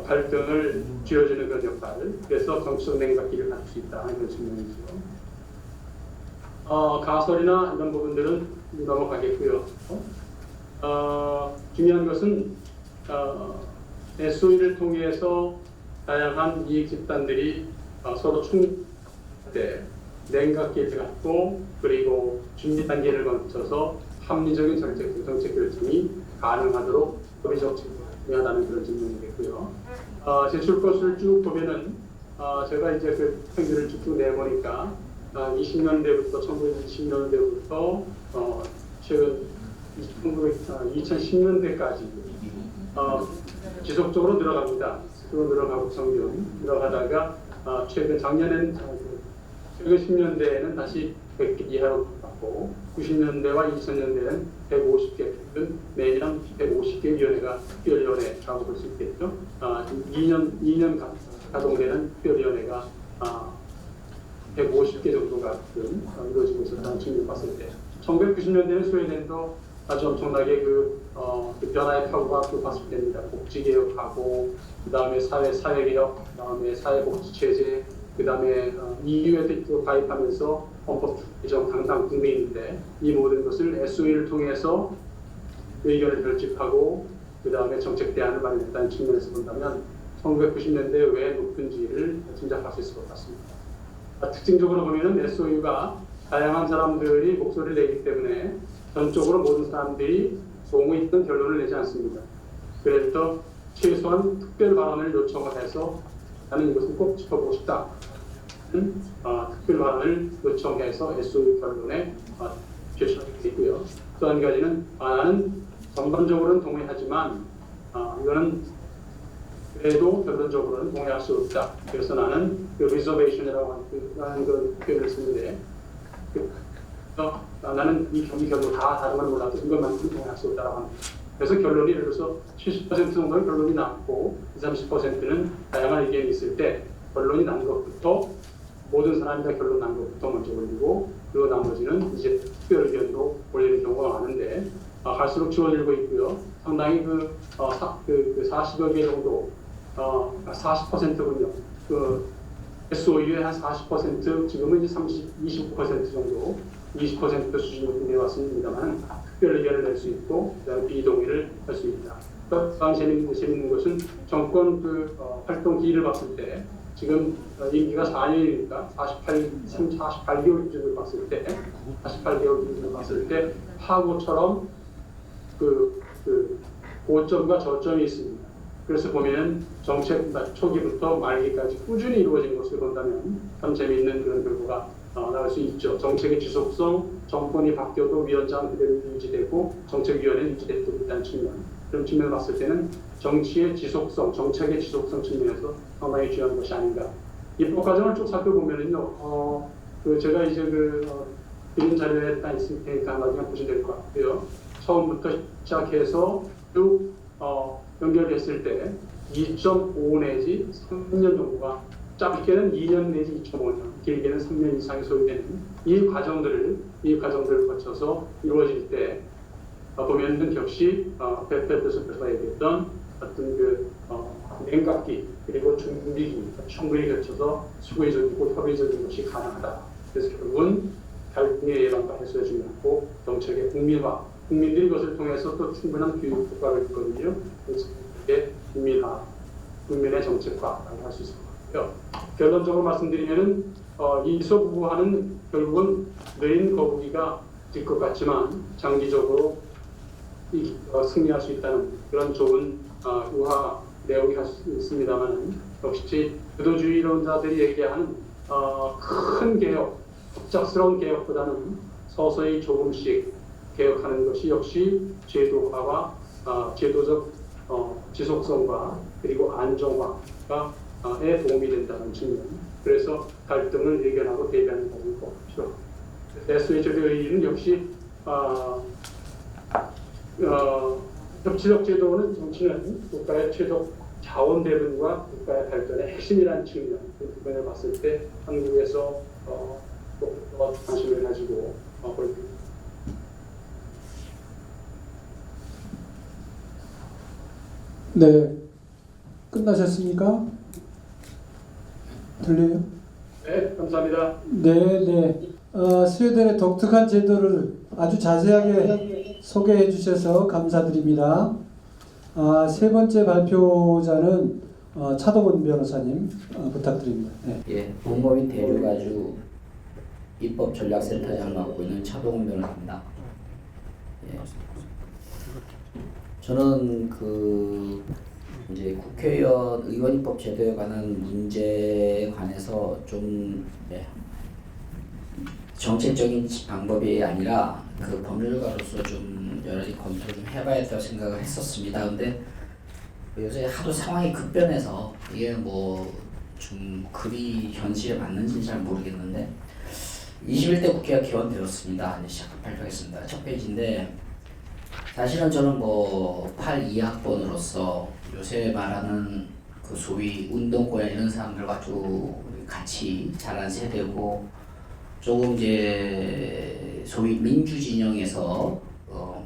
갈등을 쥐어주는 그런 역할, 그래서 정치적 냉각기를 갖출 수 있다 하는 측면이죠. 가설이나 이런 부분들은 넘어가겠고요. 중요한 것은 SOE를 통해서 다양한 이익 집단들이 서로 충돌할 때 냉각기를 갖고 그리고 준비 단계를 거쳐서 합리적인 정책 결정이 가능하도록 법의 정책이 중요하다는 그런 질문이겠고요. 제출 것을 쭉 보면은 제가 이제 그 평균을 쭉 내보니까 1920년대부터 최근 2010년대까지 지속적으로 늘어갑니다. 늘어가고 점점 늘어가다가 최근 10년대에는 다시 100개 이하로 갔고 90년대와 2000년대에는 150개, 매년 150개 위원회가 특별위원회라고 볼 수 있겠죠. 2년 가동되는 특별위원회가 150개 정도가 이루어지고 있었다는 측면을 봤을 때 1990년대는 스웨덴도 아주 엄청나게 그 변화의 파고가 봤을 때입니다. 복지개혁하고 그 다음에 사회개혁, 그 다음에 사회복지체제, 그 다음에 EU에 가입하면서 헌법 개정 당당 등등이 있는데 이 모든 것을 SOE를 통해서 의견을 결집하고 그 다음에 정책 대안을 마련했다는 측면에서 본다면 1990년대에 왜 높은지를 짐작할 수 있을 것 같습니다. 특징적으로 보면은 SOU가 다양한 사람들이 목소리를 내기 때문에 전적으로 모든 사람들이 동의 있던 결론을 내지 않습니다. 그래서 최소한 특별 발언을 요청을 해서 나는 이것을 꼭 짚어보고 싶다. 특별 발언을 요청해서 SOU 결론에 제출하게 되고요. 또 한 가지는 나는 전반적으로는 동의하지만 이거는 그래도 결론적으로는 동의할 수 없다. 그래서 나는 그 reservation이라고 하는 그 표현을 쓰는데 나는 이 결론 다 다른 건 몰라도 이것만큼 동의할 수 없다라고 합니다. 그래서 결론이 예를 들어서 70% 정도는 결론이 났고 20, 30%는 다양한 의견이 있을 때 결론이 난 것부터 모든 사람이 다 결론 난 것부터 먼저 올리고 그리고 나머지는 이제 특별 의견도 올리는 경우가 많은데 갈수록 줄어들고 있고요. 상당히 그 40여 개 정도 40%군요. 그 SOU의 한 40% 지금은 이제 25% 정도 20% 수준으로 내려왔습니다만 특별 의견을 낼 수 있고 그다음에 비동의를 할 수 있다. 또 재밌는 것은 정권 활동 기일을 봤을 때 지금 임기가 4년이니까 48개월 기준으로 봤을 때 48개월 기준으로 봤을 때 하고처럼 그 고점과 저점이 있습니다. 그래서 보면은 정책 초기부터 말기까지 꾸준히 이루어진 것을 본다면 참 재미있는 그런 결과가 나올 수 있죠. 정책의 지속성, 정권이 바뀌어도 위원장 그대로 유지되고 정책위원회는 유지되고 있다는 측면. 그런 측면을 봤을 때는 정치의 지속성, 정책의 지속성 측면에서 상당히 중요한 것이 아닌가. 입법 과정을 쭉 살펴보면은요, 제가 이제 드린 자료에 딱 있을 테니까 나중에 보시면 될 것 같고요. 처음부터 시작해서 쭉 연결됐을 때 2.5 내지 3년 정도가 짧게는 2년 내지 2.5년, 길게는 3년 이상이 소요되는 이 과정들을 거쳐서 이루어질 때 보면은 역시 페프에서 얘기했던 어떤 냉각기 그리고 준비기 충분히 거쳐서 수구적이고 협의적인 것이 가능하다. 그래서 결국은 갈등의 예방과 해소에 중요하고 정책의 국민화, 국민들이 이것을 통해서 또 충분한 교육 효과를 있거든요. 그래서 이게 국민화, 국민의 정책화라고 할 수 있을 것 같고요. 결론적으로 말씀드리면은 이소부부화는 결국은 느린 거북이가 될 것 같지만 장기적으로 승리할 수 있다는 그런 좋은 우화 내용이 할 수 있습니다만 역시 구도주의론자들이 얘기하는 큰 개혁, 갑작스러운 개혁보다는 서서히 조금씩 개혁하는 것이 역시 제도화와 제도적 지속성과 그리고 안정화에 도움이 된다는 측면. 그래서 갈등을 예견하고 대비하는 것이 꼭 필요합니다. SH의 역시 협치적 제도는 정치는 국가의 최적 자원 대분과 국가의 발전의 핵심이라는 측면, 그 부분을 봤을 때 한국에서 또 관심을 가지고 볼 네, 끝나셨습니까? 들려요? 네, 감사합니다. 네. 스웨덴의 독특한 제도를 아주 자세하게 소개해 주셔서 감사드립니다. 세 번째 발표자는 차동원 변호사님 부탁드립니다. 네. 예, 공범인 대륙아주 입법전략센터장을 맡고 있는 차동원 변호사입니다. 예. 저는 이제 국회의원 의원 입법 제도에 관한 문제에 관해서 좀 정책적인 방법이 아니라 법률가로서 좀 여러 가지 검토를 좀 해봐야 된다고 생각을 했었습니다. 근데 요새 하도 상황이 급변해서 이게 좀 글이 현실에 맞는지는 잘 모르겠는데 21대 국회가 개원되었습니다. 이제 발표하겠습니다. 첫 페이지인데 사실은 저는 82학번으로서 요새 말하는 소위 운동권 이런 사람들과 좀 같이 자란 세대고 조금 이제 소위 민주 진영에서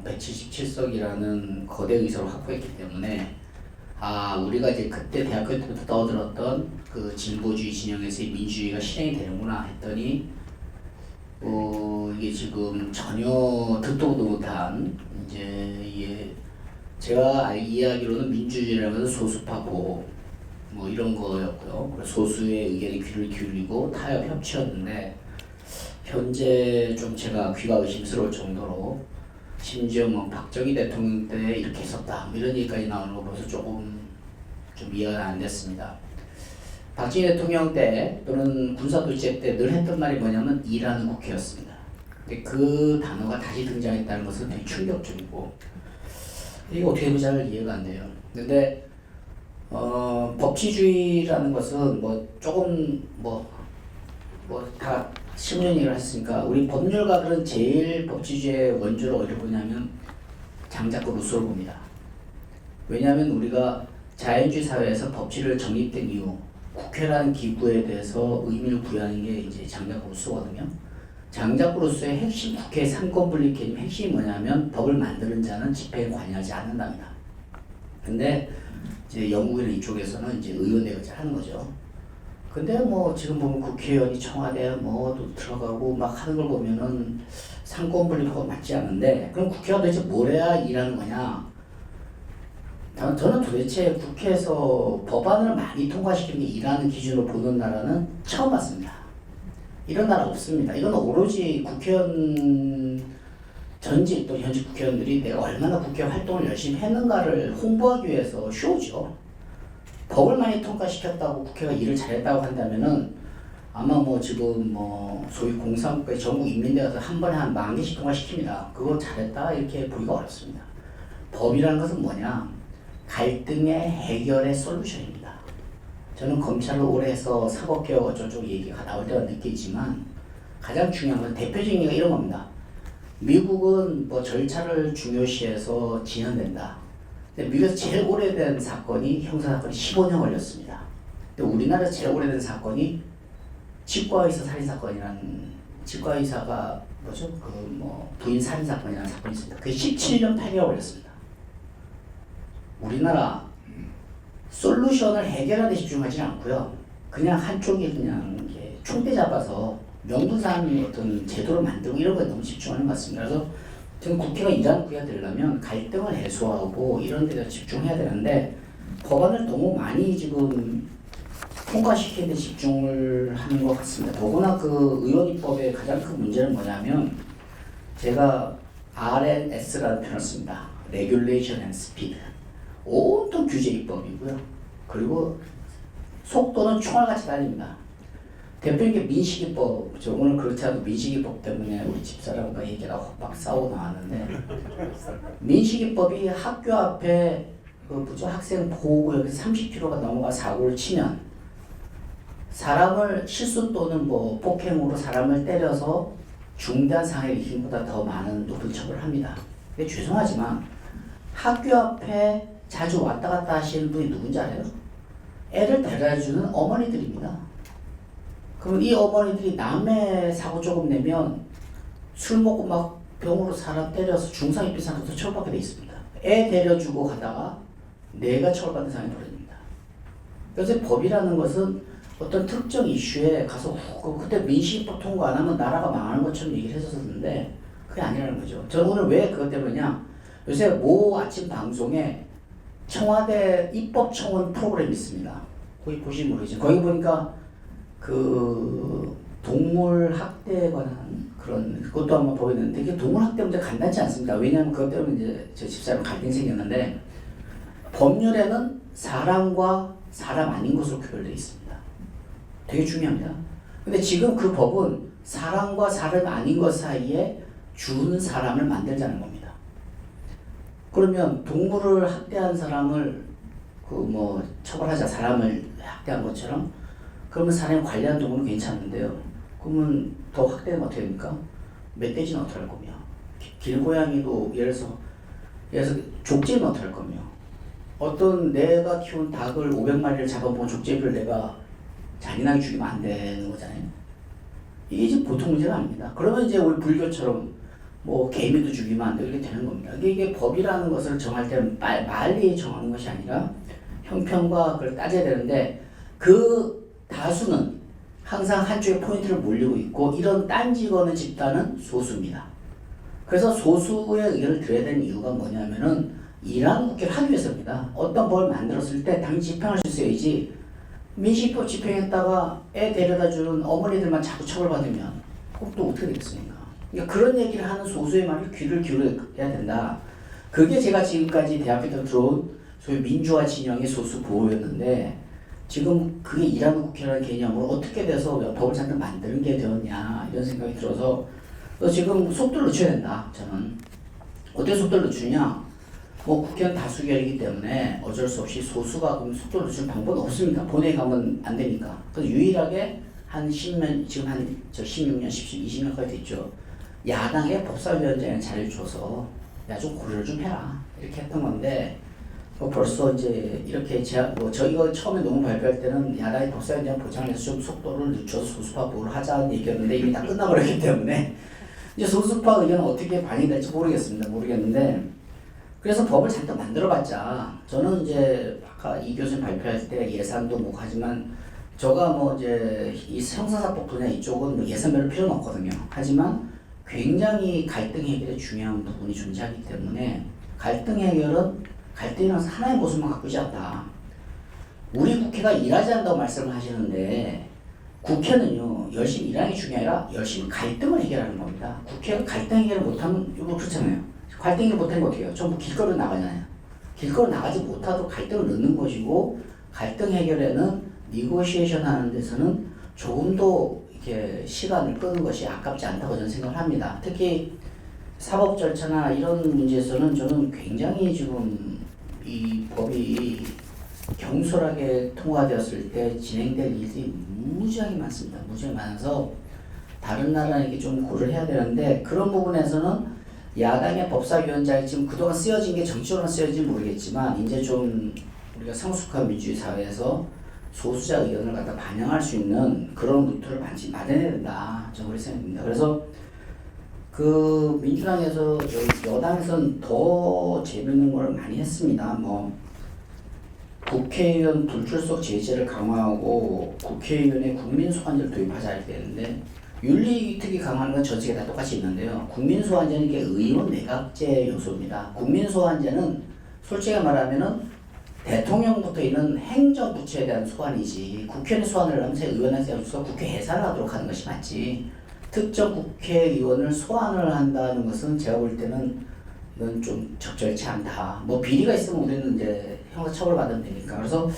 177석이라는 거대 의석을 확보했기 때문에 우리가 이제 그때 대학교 때부터 떠들었던 그 진보주의 진영에서의 민주주의가 실행이 되는구나 했더니 이게 지금 전혀 듣도 보도 못한 이제 이게 제가 이해하기로는 민주주의라는 것은 소수파고 뭐 이런 거였고요. 소수의 의견에 귀를 기울이고 타협 협치였는데 현재 좀 제가 귀가 의심스러울 정도로 심지어 뭐 박정희 대통령 때 이렇게 했었다 뭐 이런 얘기까지 나오는 거 벌써 조금 좀 이해가 안 됐습니다. 박정희 대통령 때 또는 군사독재 때 늘 했던 말이 뭐냐면 일하는 국회였습니다. 근데 그 단어가 다시 등장했다는 것은 되게 충격적이고 이게 어떻게 보면 잘 이해가 안 돼요. 근데 법치주의라는 것은 뭐 조금 뭐 다 10년 얘기를 했으니까 우리 법률가들은 제일 법치주의의 원조를 어디를 보냐면 장자크 루소를 봅니다. 왜냐하면 우리가 자연주의 사회에서 법치를 정립된 이유 국회라는 기구에 대해서 의미를 부여하는 게 이제 장자크 루소거든요. 장자크 루소의 핵심 국회 삼권분립 개념 핵심이 뭐냐면 법을 만드는 자는 집행에 관여하지 않는답니다. 근데 이제 영국이나 이쪽에서는 이제 의원 대우를 하는 거죠. 근데 뭐 지금 보면 국회의원이 청와대 뭐도 들어가고 막 하는 걸 보면은 삼권분립하고 맞지 않는데 그럼 국회가 도대체 뭘 해야 일하는 거냐? 저는 도대체 국회에서 법안을 많이 통과시키는 게 일하는 기준으로 보는 나라는 처음 봤습니다. 이런 나라 없습니다. 이건 오로지 국회의원 전직 또 현직 국회의원들이 내가 얼마나 국회 활동을 열심히 했는가를 홍보하기 위해서 쇼죠. 법을 많이 통과시켰다고 국회가 일을 잘했다고 한다면은 아마 뭐 지금 뭐 소위 공산국가의 전국 인민대회에서 한 번에 한 10,000개씩 통과시킵니다. 그거 잘했다 이렇게 보기가 어렵습니다. 법이라는 것은 뭐냐? 갈등의 해결의 솔루션입니다. 저는 검찰을 오래 해서 사법개혁 어쩌고 얘기가 나올 때가 느끼지만 가장 중요한 건 대표적인 얘기가 이런 겁니다. 미국은 뭐 절차를 중요시해서 진행된다. 근데 미국에서 제일 오래된 사건이 형사사건이 15년 걸렸습니다. 근데 우리나라에서 제일 오래된 사건이 치과의사 살인사건이라는 치과의사가 뭐죠? 그 뭐 부인 살인사건이라는 사건이 있습니다. 그게 17년 8개월 걸렸습니다. 우리나라 솔루션을 해결하는 데 집중하지 않고요. 그냥 한쪽이 그냥 이렇게 총대 잡아서 명분상 어떤 제도를 만들고 이런 거에 너무 집중하는 것 같습니다. 그래서 지금 국회가 일하는 국회가 되려면 갈등을 해소하고 이런 데다 집중해야 되는데 법안을 너무 많이 지금 통과시키는 데 집중을 하는 것 같습니다. 더구나 그 의원입법의 가장 큰 문제는 뭐냐면 제가 RNS라는 표현을 씁니다. Regulation and Speed. 온통 규제 입법이고요. 그리고 속도는 총알같이 달립니다. 대표적인 게 민식이법, 저 오늘 그렇지 않아도 민식이법 때문에 우리 집사람과 얘기하고 막 싸우고 나왔는데 민식이법이 학교 앞에 그 뭐죠 학생 보호구역에서 30km가 넘어가 사고를 치면 사람을 실수 또는 뭐 폭행으로 사람을 때려서 중대한 상해를 입힌 것보다 더 많은 높은 처벌을 합니다. 근데 죄송하지만 학교 앞에 자주 왔다 갔다 하시는 분이 누군지 알아요? 애를 데려다주는 어머니들입니다. 그럼 이 어머니들이 남의 사고 조금 내면 술 먹고 막 병으로 사람 때려서 중상 입힌 사람도 처벌받게 돼 있습니다. 애 데려주고 가다가 내가 처벌받는 상황이 벌어집니다. 그래서 법이라는 것은 어떤 특정 이슈에 가서 그때 민식이법 통과 안 하면 나라가 망하는 것처럼 얘기를 했었는데 그게 아니라는 거죠. 저는 오늘 왜 그것 때문이냐? 요새 모 아침 방송에 청와대 입법청원 프로그램이 있습니다. 거기 보시면 모르겠지만 거기 보니까 그 동물 학대에 관한 그런 그것도 한번 보게 되는데 이게 동물 학대 문제 간단치 않습니다. 왜냐하면 그것 때문에 이제 저 집사람 갈등이 생겼는데 법률에는 사람과 사람 아닌 것으로 구별되어 있습니다. 되게 중요합니다. 근데 지금 그 법은 사람과 사람 아닌 것 사이에 주는 사람을 만들자는 겁니다. 그러면 동물을 학대한 사람을 그 뭐 처벌하자 사람을 학대한 것처럼 그러면 사람이 관리하는 동물은 괜찮은데요. 그러면 더 확대는 어떻게 됩니까? 멧돼지는 어떻게 할 거며? 길고양이도 예를 들어서 족제는 어떻게 할 거며? 어떤 내가 키운 닭을 500마리를 잡아본 족제비를 내가 잔인하게 죽이면 안 되는 거잖아요. 이게 지금 보통 문제가 아닙니다. 그러면 이제 우리 불교처럼 뭐 개미도 죽이면 안 되고 이렇게 되는 겁니다. 이게 법이라는 것을 정할 때는 빨리 정하는 것이 아니라 형평과 그걸 따져야 되는데 그 다수는 항상 한쪽에 포인트를 몰리고 있고 이런 딴지 거는 집단은 소수입니다. 그래서 소수의 의견을 들어야 되는 이유가 뭐냐면은 일하는 국회를 하기 위해서입니다. 어떤 법을 만들었을 때 당연히 집행할 수 있어야지 민식법 집행했다가 애 데려다 주는 어머니들만 자꾸 처벌받으면 그럼 또 어떻게 되겠습니까? 그러니까 그런 얘기를 하는 소수의 말에 귀를 기울여야 된다. 그게 제가 지금까지 대학교 때 들어온 소위 민주화 진영의 소수 보호였는데 지금 그게 일하는 국회라는 개념으로 어떻게 돼서 법을 잔뜩 만드는 게 되었냐 이런 생각이 들어서 지금 속도를 늦춰야 된다. 저는 어떻게 속도를 늦추냐? 뭐 국회는 다수결이기 때문에 어쩔 수 없이 소수가 그럼 속도를 늦추는 방법은 없습니다. 본회의 가면 안 되니까. 그래서 유일하게 한 10년 지금 한 16년, 20년까지 됐죠. 야당의 법사위원장에 자리를 줘서 야 좀 고려를 좀 해라 이렇게 했던 건데 뭐 벌써 이제 이렇게 저희가 처음에 논문 발표할 때는 야당의 법사위원장 보장을 해서 좀 속도를 늦춰서 소수파 보호를 하자는 얘기였는데 이미 다 끝나버렸기 때문에 이제 소수파 의견은 어떻게 반영될지 모르겠는데 그래서 법을 잔뜩 만들어봤자 저는 이제 아까 이 교수님 발표할 때 예산도 뭐 하지만 저가 뭐 이제 이 형사사법 분야 이쪽은 뭐 예산 별로 필요는 없거든요. 하지만 굉장히 갈등 해결에 중요한 부분이 존재하기 때문에 갈등 해결은 갈등이라는 하나의 모습만 갖고 있지 않다. 우리 국회가 일하지 않는다고 말씀을 하시는데 국회는요 열심히 일하는 게 중요한 게 아니라 열심히 갈등을 해결하는 겁니다. 국회가 갈등 해결을 못하면 이거 그렇잖아요. 갈등 해결 못하는 거 어떻게 해요? 전부 길거리로 나가잖아요. 길거리로 나가지 못하도록 갈등을 넣는 것이고 갈등 해결에는 니고시에이션 하는 데서는 조금 더 이렇게 시간을 끄는 것이 아깝지 않다고 저는 생각을 합니다. 특히 사법 절차나 이런 문제에서는 저는 굉장히 지금 이 법이 경솔하게 통과되었을 때 진행될 일이 무지하게 많습니다. 무지하게 많아서 다른 나라는 이게 좀 고려를 해야 되는데 그런 부분에서는 야당의 법사위원장이 지금 그동안 쓰여진 게 정치적으로 쓰여진지 모르겠지만 이제 좀 우리가 성숙한 민주주의 사회에서 소수자 의견을 갖다 반영할 수 있는 그런 루트를 반드시 마련해야 된다. 저는 그렇게 생각합니다. 그래서 그 민주당에서 여당에서는 더 재밌는 걸 많이 했습니다. 뭐 국회의원 불출석 제재를 강화하고 국회의원의 국민소환제를 도입하자 이렇게 되는데 윤리특위 강화하는 건 전 세계 다 똑같이 있는데요. 국민소환제는 이게 의원 내각제 요소입니다. 국민소환제는 솔직히 말하면은 대통령부터 있는 행정부처에 대한 소환이지 국회의원 소환을 하면 의원한테 대해서 국회 해산을 하도록 하는 것이 맞지 특정 국회의원을 소환을 한다는 것은 제가 볼 때는 이건 좀 적절치 않다. 뭐 비리가 있으면 우리는 이제 형사처벌 받으면 되니까. 그래서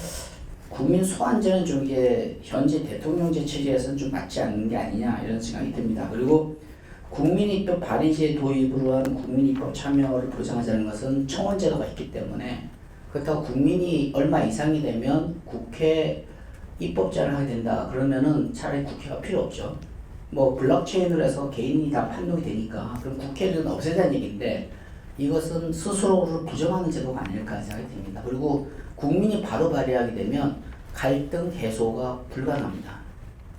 국민 소환제는 좀 이게 현재 대통령제 체제에서는 좀 맞지 않는 게 아니냐 이런 생각이 듭니다. 그리고 국민입법 발의제 도입으로 한 국민입법 참여를 보장하자는 것은 청원제도가 있기 때문에 그렇다고 국민이 얼마 이상이 되면 국회 입법제를 하게 된다. 그러면은 차라리 국회가 필요 없죠. 뭐 블록체인으로 해서 개인이 다 판독이 되니까 그럼 국회는 없애자는 얘기인데 이것은 스스로를 부정하는 제도가 아닐까 생각이 듭니다. 그리고 국민이 바로 발의하게 되면 갈등 해소가 불가능합니다.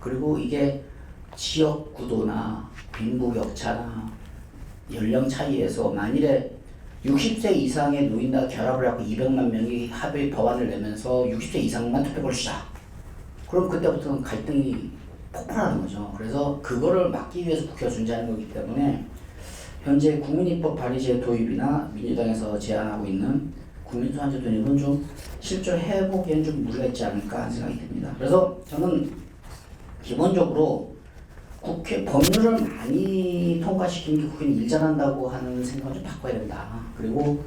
그리고 이게 지역 구도나 빈부격차나 연령 차이에서 만일에 60세 이상의 노인과 결합을 하고 200만 명이 합의 법안을 내면서 60세 이상만 투표를 시작. 그럼 그때부터는 갈등이 폭발하는 거죠. 그래서 그거를 막기 위해서 국회가 존재하는 거기 때문에 현재 국민입법 발의제 도입이나 민주당에서 제안하고 있는 국민소환제 도입은 좀 실제로 해보기엔 좀 무리가 있지 않을까 하는 생각이 듭니다. 그래서 저는 기본적으로 국회 법률을 많이 통과시키는 게 국회는 일 잘한다고 하는 생각을 좀 바꿔야 된다. 그리고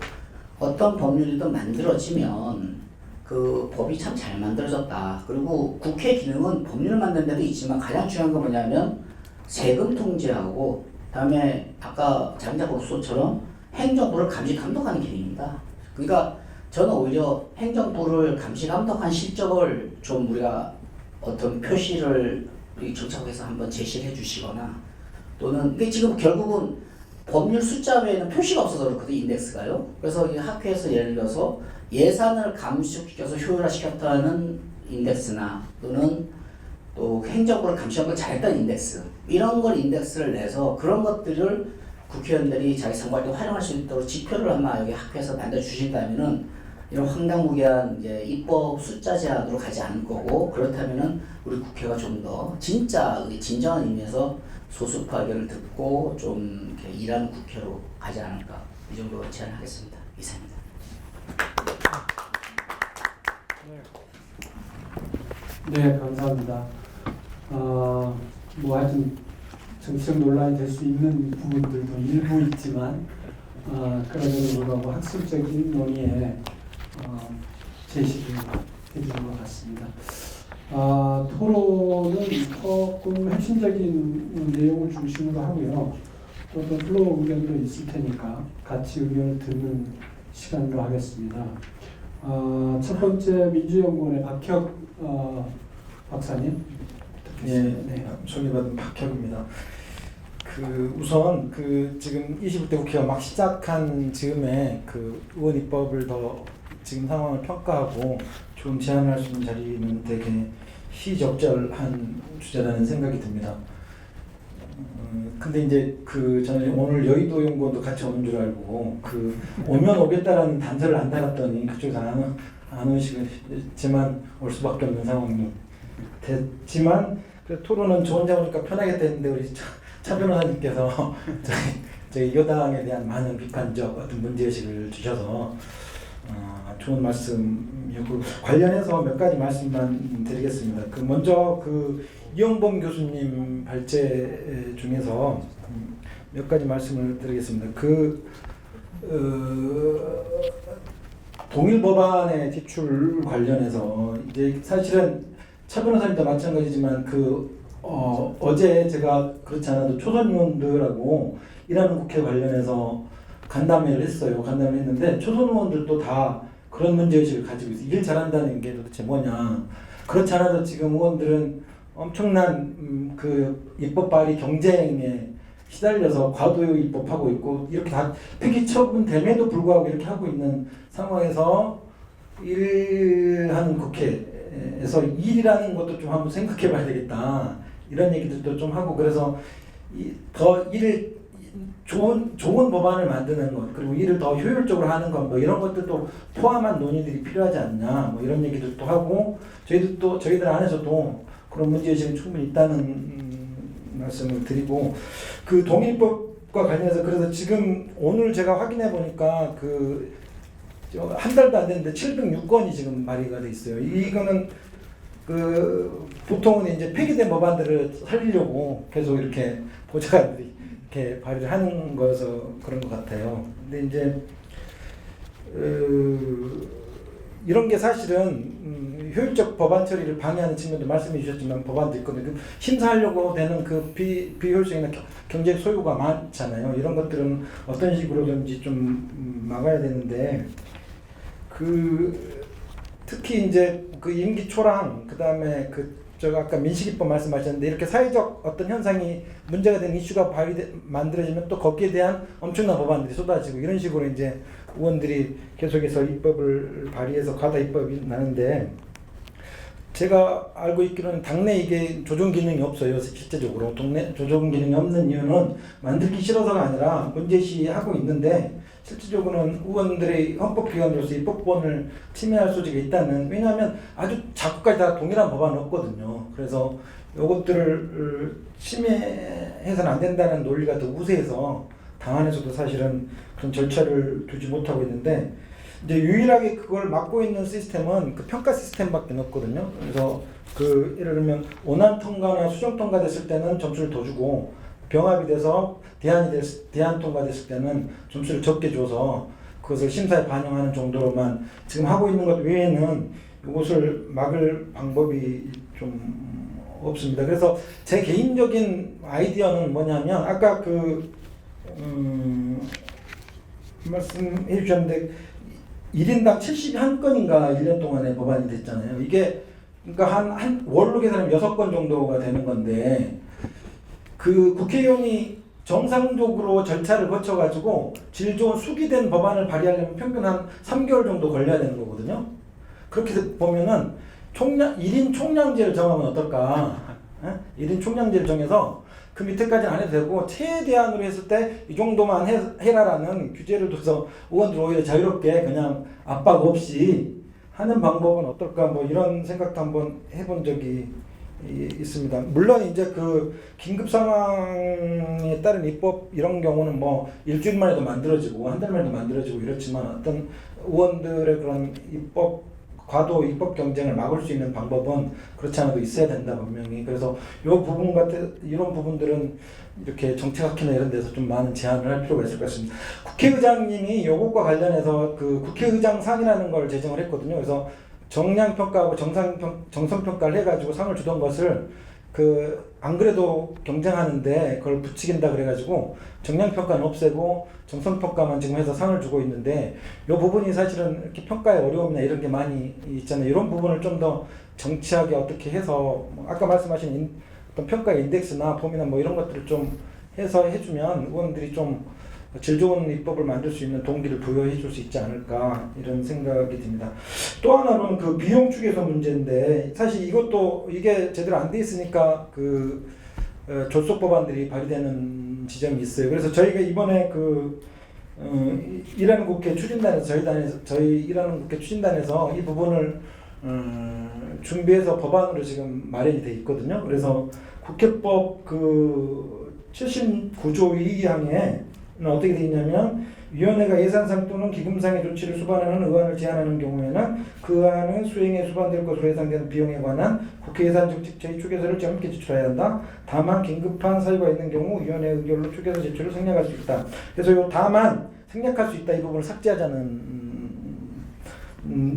어떤 법률이든 만들어지면 그 법이 참 잘 만들어졌다. 그리고 국회 기능은 법률을 만드는 데도 있지만 가장 중요한 건 뭐냐면 세금 통제하고 그다음에 아까 장자법소처럼 행정부를 감시 감독하는 기능입니다. 그러니까 저는 오히려 행정부를 감시 감독한 실적을 좀 우리가 어떤 표시를 우리 정착에서 한번 제시를 해주시거나 또는 근데 지금 결국은 법률 숫자 외에는 표시가 없어서 그렇거든요. 인덱스가요. 그래서 이 학회에서 예를 들어서 예산을 감축시켜서 효율화시켰다는 인덱스나 또는 또 행정부를 감시한 걸 잘했다는 인덱스 이런 걸 인덱스를 내서 그런 것들을 국회의원들이 자기 선거할 때 활용할 수 있도록 지표를 아마 여기 학회에서 만들어 주신다면은 이런 황당무계한 이제 입법 숫자 제한으로 가지 않을 거고 그렇다면은 우리 국회가 좀 더 진짜 진정한 의미에서 소수파 의견을 듣고 좀 이렇게 일하는 국회로 가지 않을까 이 정도로 제안하겠습니다. 이상입니다. 네, 감사합니다. 뭐 하여튼 정치적 논란이 될 수 있는 부분들도 일부 있지만 그럼에도 불구하고 학술적인 논의에 제시를 해주는 것 같습니다. 토론은 조금 핵심적인 내용을 중심으로 하고요. 또 플로어 의견도 있을 테니까 같이 의견을 듣는 시간으로 하겠습니다. 첫 번째 민주연구원의 박혁 박사님. 예, 네. 소개받은 박혁입니다. 우선 지금 21대 국회가 막 시작한 즈음에 의원 입법을 더 지금 상황을 평가하고 좋은 제안을 할 수 있는 자리는 되게 시적절한 주제라는 생각이 듭니다. 근데 이제 저는 오늘 여의도 연구원도 같이 오는 줄 알고 오면 오겠다라는 단서를 안 달았더니 그쪽에서 안 오시겠지만 올 수밖에 없는 상황이 됐지만 토론은 저 혼자 오니까 편하겠다 했는데 우리 차 변호사님께서 저희 여당에 대한 많은 비판적 어떤 문제의식을 주셔서 좋은 말씀이고 관련해서 몇 가지 말씀만 드리겠습니다. 먼저 이영범 교수님 발제 중에서 몇 가지 말씀을 드리겠습니다. 동일 법안의 제출 관련해서 이제 사실은 차 변호사님도 마찬가지지만 어제 제가 그렇지 않아도 초선 의원들하고 일하는 국회 관련해서 간담회를 했어요. 간담회 했는데 초선 의원들도 다 그런 문제의식을 가지고 있어요. 일 잘한다는 게 도대체 뭐냐. 그렇지 않아도 지금 의원들은 엄청난 입법 발의 경쟁에 시달려서 과도 입법하고 있고 이렇게 다 폐기 처분됨에도 불구하고 이렇게 하고 있는 상황에서 일하는 국회에서 일이라는 것도 좀 한번 생각해 봐야 되겠다. 이런 얘기들도 좀 하고 그래서 더 일을 좋은 법안을 만드는 것 그리고 일을 더 효율적으로 하는 것 뭐 이런 것들도 포함한 논의들이 필요하지 않냐 뭐 이런 얘기들도 하고 저희들 안에서도 그런 문제의식이 충분히 있다는 말씀을 드리고 동일법과 관련해서 그래서 지금 오늘 제가 확인해 보니까 한 달도 안 됐는데 706건이 지금 발의가 돼 있어요. 이거는 보통은 이제 폐기된 법안들을 살리려고 계속 이렇게 보좌관들이 이렇게 발의를 하는 거여서 그런 것 같아요. 근데 이제 이런 게 사실은 효율적 법안 처리를 방해하는 측면도 말씀해 주셨지만 법안도 있거든요. 심사하려고 되는 비효율성이나 경제적 소요가 많잖아요. 이런 것들은 어떤 식으로든지 좀 막아야 되는데 특히 이제 임기 초랑 그다음에 아까 민식이법 말씀하셨는데 이렇게 사회적 어떤 현상이 문제가 되는 이슈가 만들어지면 또 거기에 대한 엄청난 법안들이 쏟아지고 이런 식으로 이제 의원들이 계속해서 입법을 발의해서 과다 입법이 나는데 제가 알고 있기로는 당내 이게 조정 기능이 없어요. 실제적으로 조정 기능이 없는 이유는 만들기 싫어서가 아니라 문제시하고 있는데 실질적으로는 의원들의 헌법기관으로서 입법권을 침해할 소지가 있다는 왜냐하면 아주 자꾸까지 다 동일한 법안은 없거든요. 그래서 이것들을 침해해서는 안 된다는 논리가 더 우세해서 당 안에서도 사실은 그런 절차를 두지 못하고 있는데 이제 유일하게 그걸 막고 있는 시스템은 평가 시스템밖에 없거든요. 그래서 예를 들면 원안 통과나 수정 통과됐을 때는 점수를 더 주고 병합이 돼서 대안 통과됐을 때는 점수를 적게 줘서 그것을 심사에 반영하는 정도로만 지금 하고 있는 것 외에는 이것을 막을 방법이 좀 없습니다. 그래서 제 개인적인 아이디어는 뭐냐면 아까 말씀해 주셨는데 1인당 71건인가 1년 동안에 법안이 됐잖아요. 이게 그러니까 한 월로 계산하면 6건 정도가 되는 건데 국회의원이 정상적으로 절차를 거쳐가지고 질 좋은 수기된 법안을 발의하려면 평균 한 3개월 정도 걸려야 되는 거거든요. 그렇게 보면은 1인 총량제를 정하면 어떨까? 1인 총량제를 정해서 그 밑에까지는 안 해도 되고 최대한으로 했을 때 이 정도만 해라라는 규제를 둬서 의원들 오히려 자유롭게 그냥 압박 없이 하는 방법은 어떨까 뭐 이런 생각도 한번 해본 적이 있습니다. 물론 이제 긴급 상황에 따른 입법 이런 경우는 뭐 일주일 만에도 만들어지고 한 달 만에도 만들어지고 이렇지만 어떤 의원들의 그런 입법 과도 입법 경쟁을 막을 수 있는 방법은 그렇지 않아도 있어야 된다 분명히. 그래서 요 부분 같은 이런 부분들은 이렇게 정책학회나 이런 데서 좀 많은 제안을 할 필요가 있을 것 같습니다. 국회의장님이 요것과 관련해서 그 국회의장상이라는 걸 제정을 했거든요. 그래서 정량평가하고 정성평가를 해가지고 상을 주던 것을 안 그래도 경쟁하는데 그걸 부추긴다 그래가지고 정량평가는 없애고 정성평가만 지금 해서 상을 주고 있는데 이 부분이 사실은 이렇게 평가의 어려움이나 이런 게 많이 있잖아요. 이런 부분을 좀 더 정치하게 어떻게 해서 아까 말씀하신 어떤 평가의 인덱스나 폼이나 뭐 이런 것들을 좀 해서 해주면 의원들이 좀 질 좋은 입법을 만들 수 있는 동기를 부여해 줄 수 있지 않을까 이런 생각이 듭니다. 또 하나는 그 비용 축에서 문제인데 사실 이게 제대로 안 돼 있으니까 졸속 법안들이 발의되는 지점이 있어요. 그래서 저희가 이번에 일하는 국회 추진단에서 저희 일하는 국회 추진단에서 이 부분을 준비해서 법안으로 지금 마련이 돼 있거든요. 그래서 국회법 79조 2항에 어떻게 되어 있냐면 위원회가 예산상 또는 기금상의 조치를 수반하는 의안을 제안하는 경우에는 그 안은 수행에 수반될 것으로 예상되는 비용에 관한 국회 예산 정책 제휴계서를 함께 제출해야 한다. 다만 긴급한 사유가 있는 경우 위원회 의결로 추계서 제출을 생략할 수 있다. 그래서 이 다만 생략할 수 있다 이 부분을 삭제하자는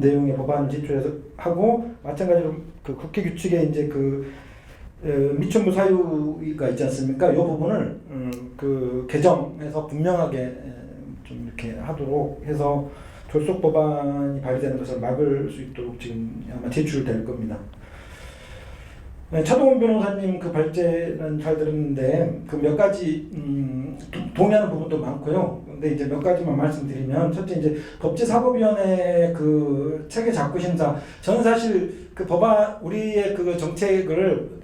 내용의 법안을 제출해서 하고 마찬가지로 국회 규칙에 이제 미천부 사유가 있지 않습니까? 이 부분을 개정해서 분명하게 좀 이렇게 하도록 해서 졸속 법안이 발의되는 것을 막을 수 있도록 지금 아마 제출될 겁니다. 네, 차동원 변호사님 발제는 잘 들었는데 몇 가지 동의하는 부분도 많고요. 근데 이제 몇 가지만 말씀드리면 첫째 이제 법제사법위원회 체계 작구 심사 저는 사실 우리의 정책을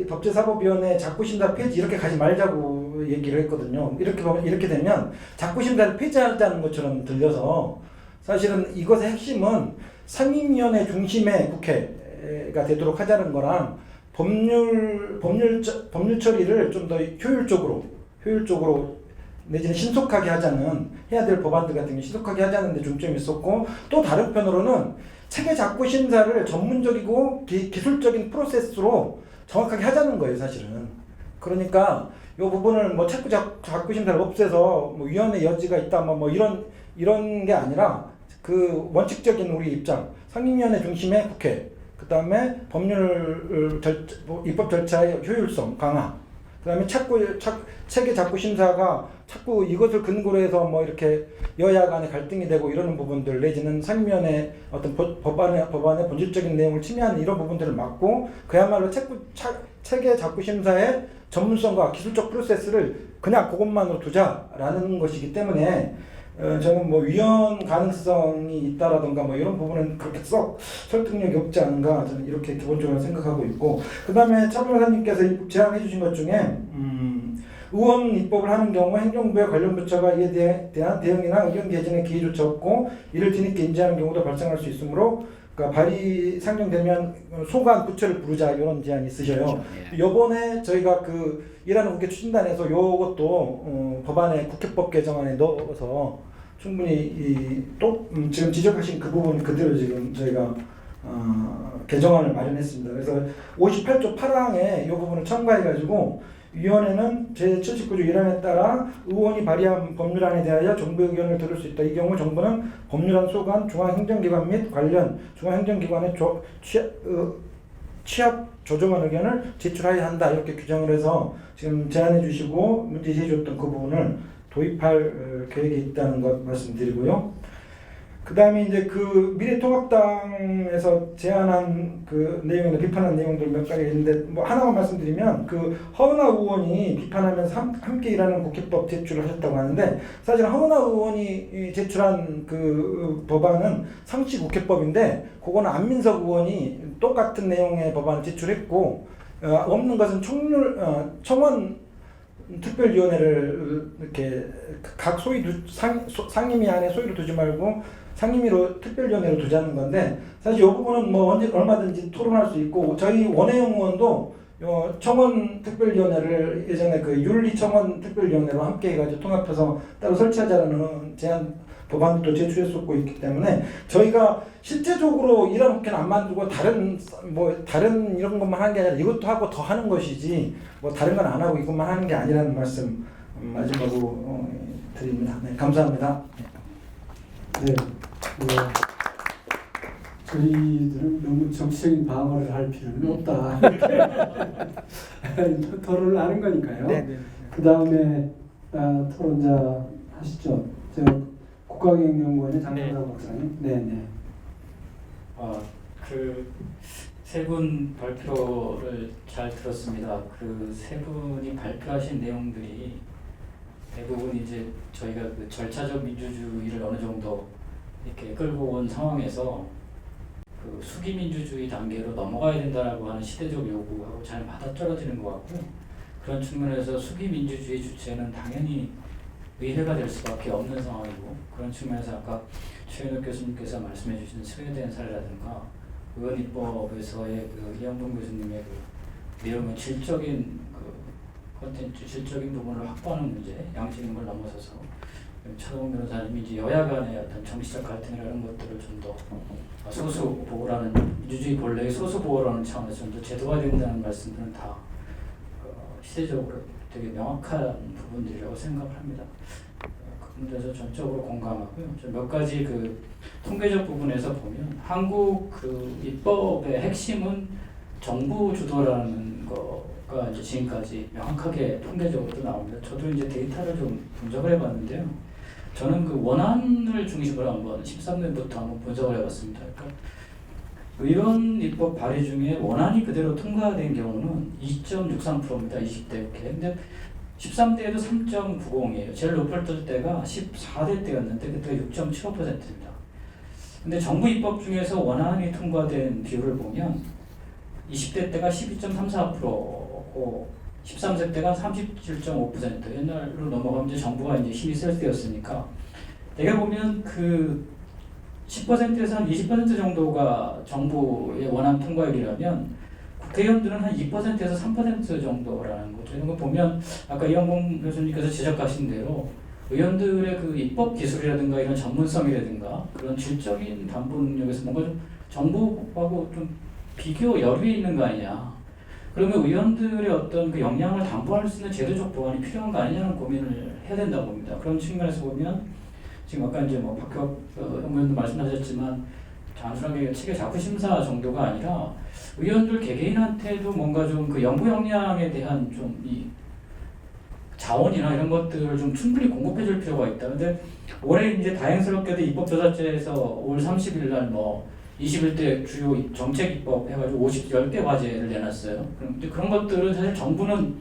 법제사법위원회 작구심사 폐지 이렇게 가지 말자고 얘기를 했거든요. 이렇게 되면 작구심사를 폐지하자는 것처럼 들려서 사실은 이것의 핵심은 상임위원회 중심의 국회가 되도록 하자는 거랑 법률 처리를 좀 더 효율적으로 내지는 신속하게 해야 될 법안들 같은 게 신속하게 하자는 데 중점이 있었고 또 다른 편으로는 체계 작구 심사를 전문적이고 기술적인 프로세스로 정확하게 하자는 거예요, 사실은. 그러니까 이 부분을 체계 작구 심사를 없애서 위원회 여지가 있다 이런 게 아니라 원칙적인 우리 입장, 상임위원회 중심의 국회, 그 다음에 입법 절차의 효율성 강화, 그 다음에 체계 작구 심사가 자꾸 이것을 근거로 해서 이렇게 여야 간에 갈등이 되고 이러는 부분들 내지는 상임위원회 어떤 법안의 본질적인 내용을 침해하는 이런 부분들을 막고 그야말로 체계 작구 심사의 전문성과 기술적 프로세스를 그냥 그것만으로 두자라는 것이기 때문에 저는 위헌 가능성이 있다라던가 이런 부분은 그렇게 썩 설득력이 없지 않은가 저는 이렇게 기본적으로 생각하고 있고 그 다음에 차 변호사님께서 제안해 주신 것 중에 의원 입법을 하는 경우 행정부의 관련 부처가 이에 대한 대응이나 의견 개진의 기회조차 없고 이를 뒤늦게 인지하는 경우도 발생할 수 있으므로 발의 상정되면 소관 부처를 부르자 이런 제안이 있으셔요. 이번에 저희가 일하는 국회 추진단에서 이것도 법안에 국회법 개정안에 넣어서 충분히 지금 지적하신 그 부분 그대로 지금 저희가 개정안을 마련했습니다. 그래서 58조 8항에 이 부분을 첨가해가지고 위원회는 제79조 1항에 따라 의원이 발의한 법률안에 대하여 정부 의견을 들을 수 있다. 이 경우 정부는 법률안 소관, 중앙행정기관 및 관련 중앙행정기관의 취합 조정안 의견을 제출하여야 한다. 이렇게 규정을 해서 지금 제안해 주시고 문제 제시해 줬던 그 부분을 도입할 계획이 있다는 것 말씀드리고요. 그 다음에 이제 미래통합당에서 제안한 내용이나 비판한 내용들 몇 가지 있는데 하나만 말씀드리면 허은하 의원이 비판하면서 함께 일하는 국회법 제출을 하셨다고 하는데 사실 허은하 의원이 제출한 법안은 상시국회법인데 그거는 안민석 의원이 똑같은 내용의 법안 제출했고 없는 것은 청원 특별위원회를 이렇게 각 상임위 안에 소위를 두지 말고 상임위로 특별위원회로 두자는 건데 사실 이 부분은 얼마든지 토론할 수 있고 저희 원혜영 의원도 청원 특별위원회를 예전에 윤리청원 특별위원회로 함께 해가지고 통합해서 따로 설치하자는 제안 법안도 제출했었고 있기 때문에 저희가 실제적으로 이런 국회는 안 만들고 다른 이런 것만 하는 게 아니라 이것도 하고 더 하는 것이지 뭐 다른 건 안 하고 이것만 하는 게 아니라는 말씀 마지막으로 드립니다. 네, 감사합니다. 네. 저희들은 너무 정치적인 방어를 할 필요는 없다. 토론을 하는 거니까요. 네. 그 다음에 토론자 하시죠. 저 국가경영연구원의 장문화 박사님. 네. 그 세 분 발표를 잘 들었습니다. 그 세 분이 발표하신 내용들이 대부분 이제 저희가 그 절차적 민주주의를 어느 정도 이렇게 끌고 온 상황에서 그 수기 민주주의 단계로 넘어가야 된다라고 하는 시대적 요구하고 잘 맞아떨어지는 것 같고요. 그런 측면에서 수기 민주주의 주체는 당연히 의회가 될 수밖에 없는 상황이고, 그런 측면에서 아까 최현욱 교수님께서 말씀해 주신 스웨덴 사례라든가 의원 입법에서의 그 이영동 교수님의 그 내용은 질적인 그 콘텐츠, 질적인 부분을 확보하는 문제, 양적인 걸 넘어서서 차동원 변호사님이 이제 여야 간의 어떤 정치적 갈등이라는 것들을 좀 더 소수 보호라는 민주주의 본래의 소수 보호라는 차원에서 좀 더 제도화된다는 말씀들은 다 시대적으로 되게 명확한 부분들이라고 생각을 합니다. 그 부분에서 전적으로 공감하고요. 몇 가지 그 통계적 부분에서 보면 한국 그 입법의 핵심은 정부 주도라는 거가 이제 지금까지 명확하게 통계적으로도 나옵니다. 저도 이제 데이터를 좀 분석을 해봤는데요. 저는 그 원안을 중심으로 한번 13년부터 한번 분석을 해봤습니다. 그러니까 의원 입법 발의 중에 원안이 그대로 통과된 경우는 2.63%입니다. 20대 국회. 근데 13대에도 3.90이에요. 제일 높을 때가 14대 때였는데 그때가 6.75%입니다. 근데 정부 입법 중에서 원안이 통과된 비율을 보면 20대 때가 12.34%고 13세 때가 37.5%. 옛날로 넘어가면 이제 정부가 이제 힘이 셀 때였으니까 내가 보면 그 10%에서 한 20% 정도가 정부의 원안 통과율이라면 국회의원들은 한 2%에서 3% 정도라는 거죠. 이런 거 보면 아까 이영봉 교수님께서 지적하신 대로 의원들의 그 입법 기술이라든가 이런 전문성이라든가 그런 질적인 담보능력에서 뭔가 좀 정부하고 좀 비교 여류에 있는 거 아니냐. 그러면 의원들의 어떤 그 역량을 담보할 수 있는 제도적 보완이 필요한 거 아니냐는 고민을 해야 된다고 봅니다. 그런 측면에서 보면 지금 아까 이제 뭐 박혁 의원도 말씀하셨지만 단순하게 체계 자구 심사 정도가 아니라 의원들 개개인한테도 뭔가 좀 그 연구 역량에 대한 좀 이 자원이나 이런 것들을 좀 충분히 공급해 줄 필요가 있다. 근데 올해 이제 다행스럽게도 입법조사체에서 5월 30일 날 뭐 21대 주요 정책 입법 해가지고 10개 과제를 내놨어요. 그런데 그런 것들은 사실 정부는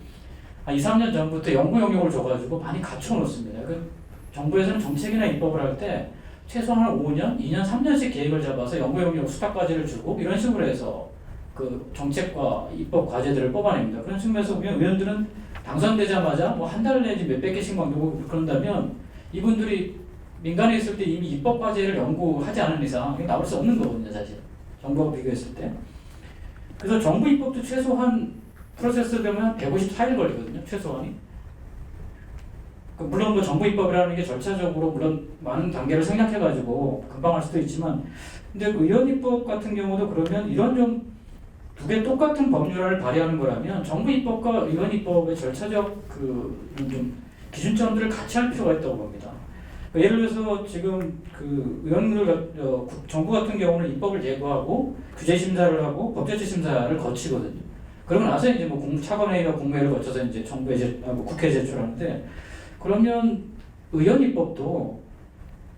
한 2, 3년 전부터 연구 영역을 줘가지고 많이 갖춰놓습니다. 그 정부에서는 정책이나 입법을 할 때 최소한 5년, 2년, 3년씩 계획을 잡아서 연구 영역 수탁 과제를 주고 이런 식으로 해서 그 정책과 입법 과제들을 뽑아냅니다. 그런 측면에서 보면 의원들은 당선되자마자 뭐 한 달 내지 몇백 개씩 만들고 그런다면 이분들이 민간에 있을 때 이미 입법 과제를 연구하지 않은 이상 이게 나올 수 없는 거거든요, 사실. 정부하고 비교했을 때. 그래서 정부 입법도 최소한 프로세스 되면 154일 걸리거든요, 최소한이. 물론 뭐 정부 입법이라는 게 절차적으로 물론 많은 단계를 생략해가지고 금방 할 수도 있지만, 근데 의원 입법 같은 경우도 그러면 이런 좀 두 개 똑같은 법률을 발의하는 거라면 정부 입법과 의원 입법의 절차적 좀 기준점들을 같이 할 필요가 있다고 봅니다. 예를 들어서 지금 그 의원들 정부 같은 경우는 입법을 예고하고 규제 심사를 하고 법제처 심사를 거치거든요. 그러고 나서 이제 뭐 차관회의와 국무회의를 거쳐서 이제 정부에 국회에 제출하는데, 그러면 의원 입법도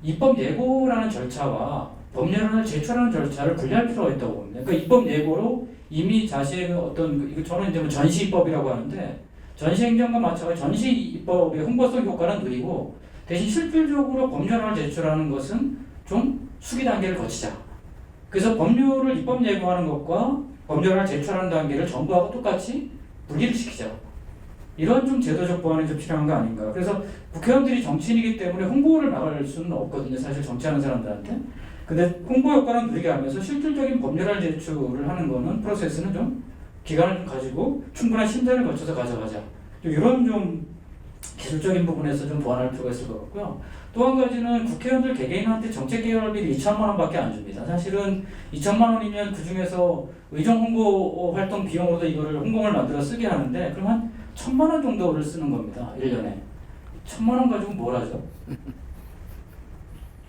입법 예고라는 절차와 법률안을 제출하는 절차를 분리할 필요가 있다고 봅니다. 그러니까 입법 예고로 이미 자신의 어떤 이거 저는 이제 뭐 전시 입법이라고 하는데, 전시 행정과 마찬가지 전시 입법의 홍보성 효과는 누리고 대신 실질적으로 법률안을 제출하는 것은 좀 수기 단계를 거치자. 그래서 법률을 입법 예고하는 것과 법률안을 제출하는 단계를 정부하고 똑같이 분리를 시키자. 이런 좀 제도적 보완이 좀 필요한 거 아닌가. 그래서 국회의원들이 정치인이기 때문에 홍보를 막을 수는 없거든요, 사실 정치하는 사람들한테. 근데 홍보 효과는 누리게 하면서 실질적인 법률안 제출을 하는 거는 프로세스는 좀 기간을 좀 가지고 충분한 심사를 거쳐서 가져가자. 이런 좀 기술적인 부분에서 좀 보완할 필요가 있을 것 같고요. 또 한 가지는 국회의원들 개개인한테 정책 개혁비를 2천만 원밖에 안 줍니다. 사실은 2천만 원이면 그 중에서 의정 홍보 활동 비용으로도 이거를 홍공을 만들어 쓰게 하는데 그럼 한 1,000만 원 정도를 쓰는 겁니다. 1년에. 1,000만 원 가지고 뭘 하죠?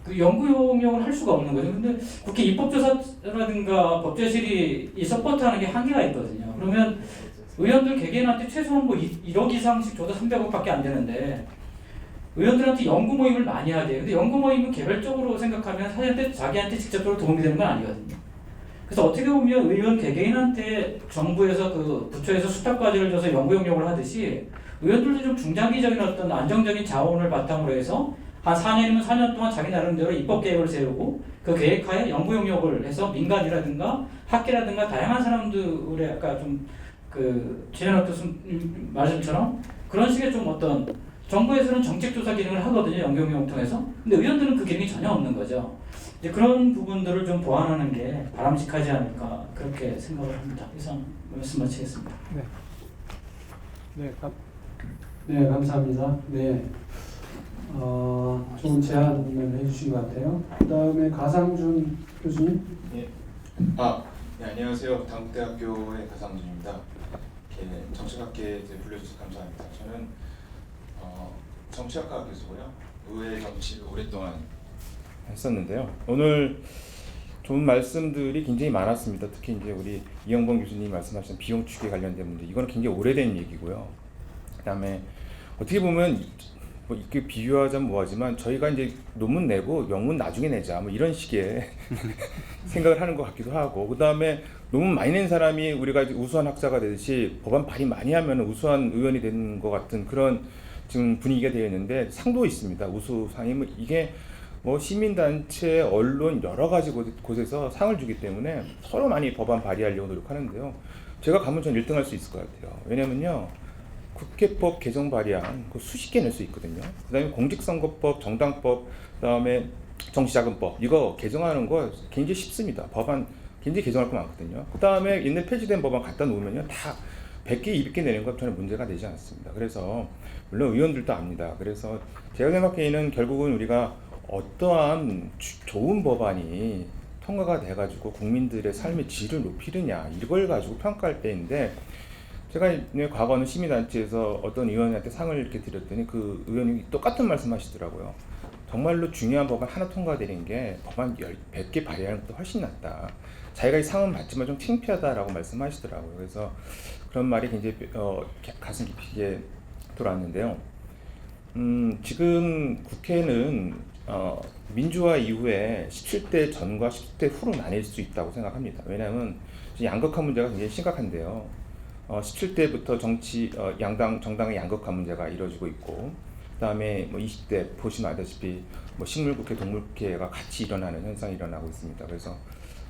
그 연구 용역을 할 수가 없는 거죠. 근데 국회 입법조사라든가 법제실이 이 서포트하는 게 한계가 있거든요. 그러면 의원들 개개인한테 최소한 뭐 1억 이상씩 줘도 300억밖에 안 되는데 의원들한테 연구 모임을 많이 해야 돼요. 근데 연구 모임은 개별적으로 생각하면 자기한테 직접적으로 도움이 되는 건 아니거든요. 그래서 어떻게 보면 의원 개개인한테 정부에서 그 부처에서 수탁 과제를 줘서 연구 용역을 하듯이 의원들도 좀 중장기적인 어떤 안정적인 자원을 바탕으로 해서 한 4년이면 4년 동안 자기 나름대로 입법 계획을 세우고 그 계획하에 연구 용역을 해서 민간이라든가 학계라든가 다양한 사람들의 아까 좀 그 최현학 교수 말씀처럼 그런 식의 좀 어떤 정부에서는 정책 조사 기능을 하거든요. 연구 용역을 통해서. 근데 의원들은 그 기능이 전혀 없는 거죠. 이제 그런 부분들을 좀 보완하는 게 바람직하지 않을까 그렇게 생각을 합니다. 이상 말씀 마치겠습니다. 네, 감사합니다. 네, 좋은 제안을 해주신 것 같아요. 그 다음에 가상준 교수님. 네, 안녕하세요. 당국대학교의 가상준입니다. 이렇게 정치학계에 불러주셔서 감사합니다. 저는 정치학과 교수고요. 의회 정치를 오랫동안 했었는데요. 오늘 좋은 말씀들이 굉장히 많았습니다. 특히 이제 우리 이영범 교수님이 말씀하신 비용 추계 관련된 문제, 이거는 굉장히 오래된 얘기고요. 그다음에 어떻게 보면 뭐 이렇게 비유하자면 뭐하지만 저희가 이제 논문 내고 영문 나중에 내자 뭐 이런 식의 생각을 하는 것 같기도 하고, 그다음에 논문 많이 낸 사람이 우리가 이제 우수한 학자가 되듯이 법안 발의 많이 하면 우수한 의원이 되는 것 같은 그런 지금 분위기가 되어 있는데 상도 있습니다. 우수상이 뭐 이게 뭐 시민단체, 언론 여러 가지 곳에서 상을 주기 때문에 서로 많이 법안 발의하려고 노력하는데요. 제가 가면 전 1등 할 수 있을 것 같아요. 왜냐면요, 국회법 개정 발의안 수십 개 낼 수 있거든요. 그 다음에 공직선거법, 정당법, 그 다음에 정치자금법 이거 개정하는 거 굉장히 쉽습니다. 법안 굉장히 개정할 거 많거든요. 그 다음에 옛날 폐지된 법안 갖다 놓으면요 다 100개, 200개 내는 건 저는 문제가 되지 않습니다. 그래서 물론 의원들도 압니다. 그래서 제가 생각하기에는 결국은 우리가 어떠한 좋은 법안이 통과가 돼가지고 국민들의 삶의 질을 높이느냐 이걸 가지고 평가할 때인데, 제가 과거는 시민단체에서 어떤 의원한테 상을 이렇게 드렸더니 그 의원이 똑같은 말씀 하시더라고요. 정말로 중요한 법안 하나 통과되는 게 법안 100개 발의하는 것도 훨씬 낫다. 자기가 이 상은 받지만 좀 창피하다라고 말씀하시더라고요. 그래서 그런 말이 굉장히 가슴 깊게 돌아왔는데요. 지금 국회는 민주화 이후에 17대 전과 17대 후로 나뉠 수 있다고 생각합니다. 왜냐하면 양극화 문제가 굉장히 심각한데요. 17대부터 정당의 양극화 문제가 이루어지고 있고, 그다음에 뭐 20대 보시면 알다시피 뭐 식물국회, 동물국회가 같이 일어나는 현상이 일어나고 있습니다. 그래서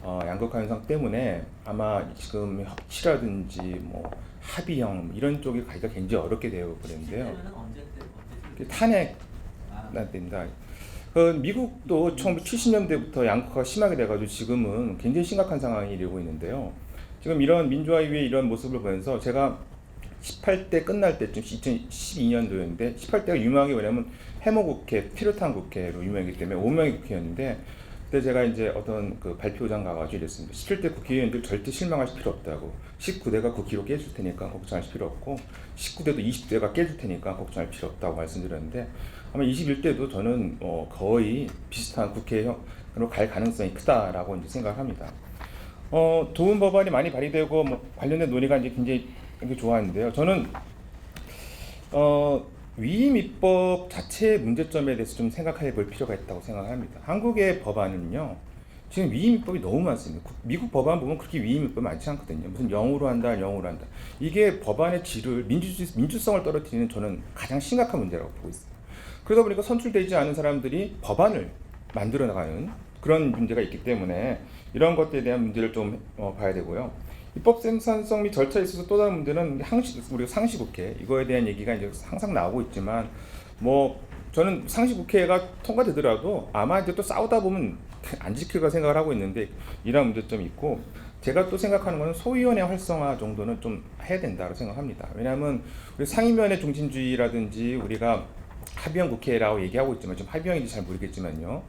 양극화 현상 때문에 아마 지금 협치라든지 뭐 합의형 이런 쪽에 가기가 굉장히 어렵게 되어 버렸는데요. 탄핵 때입니다. 미국도 1970년대부터 양극화가 심하게 돼가지고 지금은 굉장히 심각한 상황이 이루고 있는데요. 지금 이런 민주화 이후에 이런 모습을 보면서 제가 18대 끝날 때쯤 2012년도였는데 18대가 유명하게 뭐냐면 해모국회, 피르탄 국회로 유명하기 때문에 5명의 국회였는데, 그때 제가 이제 어떤 그 발표장 가가지고 이랬습니다. 17대 국회의원들 절대 실망하실 필요 없다고. 19대가 국회로 깨질 테니까 걱정하실 필요 없고 19대도 20대가 깨질 테니까 걱정할 필요 없다고 말씀드렸는데, 아마 21대도 저는 거의 비슷한 국회로 갈 가능성이 크다라고 이제 생각합니다. 좋은 법안이 많이 발의되고 뭐 관련된 논의가 이제 굉장히 좋아하는데요. 저는 위임 입법 자체의 문제점에 대해서 좀 생각해 볼 필요가 있다고 생각합니다. 한국의 법안은요, 지금 위임 입법이 너무 많습니다. 미국 법안 보면 그렇게 위임 입법이 많지 않거든요. 무슨 영으로 한다. 이게 법안의 질을 민주성을 떨어뜨리는 저는 가장 심각한 문제라고 보고 있습니다. 그러다 보니까 선출되지 않은 사람들이 법안을 만들어 나가는 그런 문제가 있기 때문에 이런 것들에 대한 문제를 좀 봐야 되고요. 입법 생산성 및 절차에 있어서 또 다른 문제는 우리가 상시국회 이거에 대한 얘기가 이제 항상 나오고 있지만, 뭐 저는 상시국회가 통과되더라도 아마 이제 또 싸우다 보면 안 지킬까 생각을 하고 있는데 이런 문제점이 있고, 제가 또 생각하는 것은 소위원회 활성화 정도는 좀 해야 된다고 생각합니다. 왜냐하면 우리 상임위원회 중심주의라든지 우리가 합의형 국회라고 얘기하고 있지만 지금 합의형인지 잘 모르겠지만요.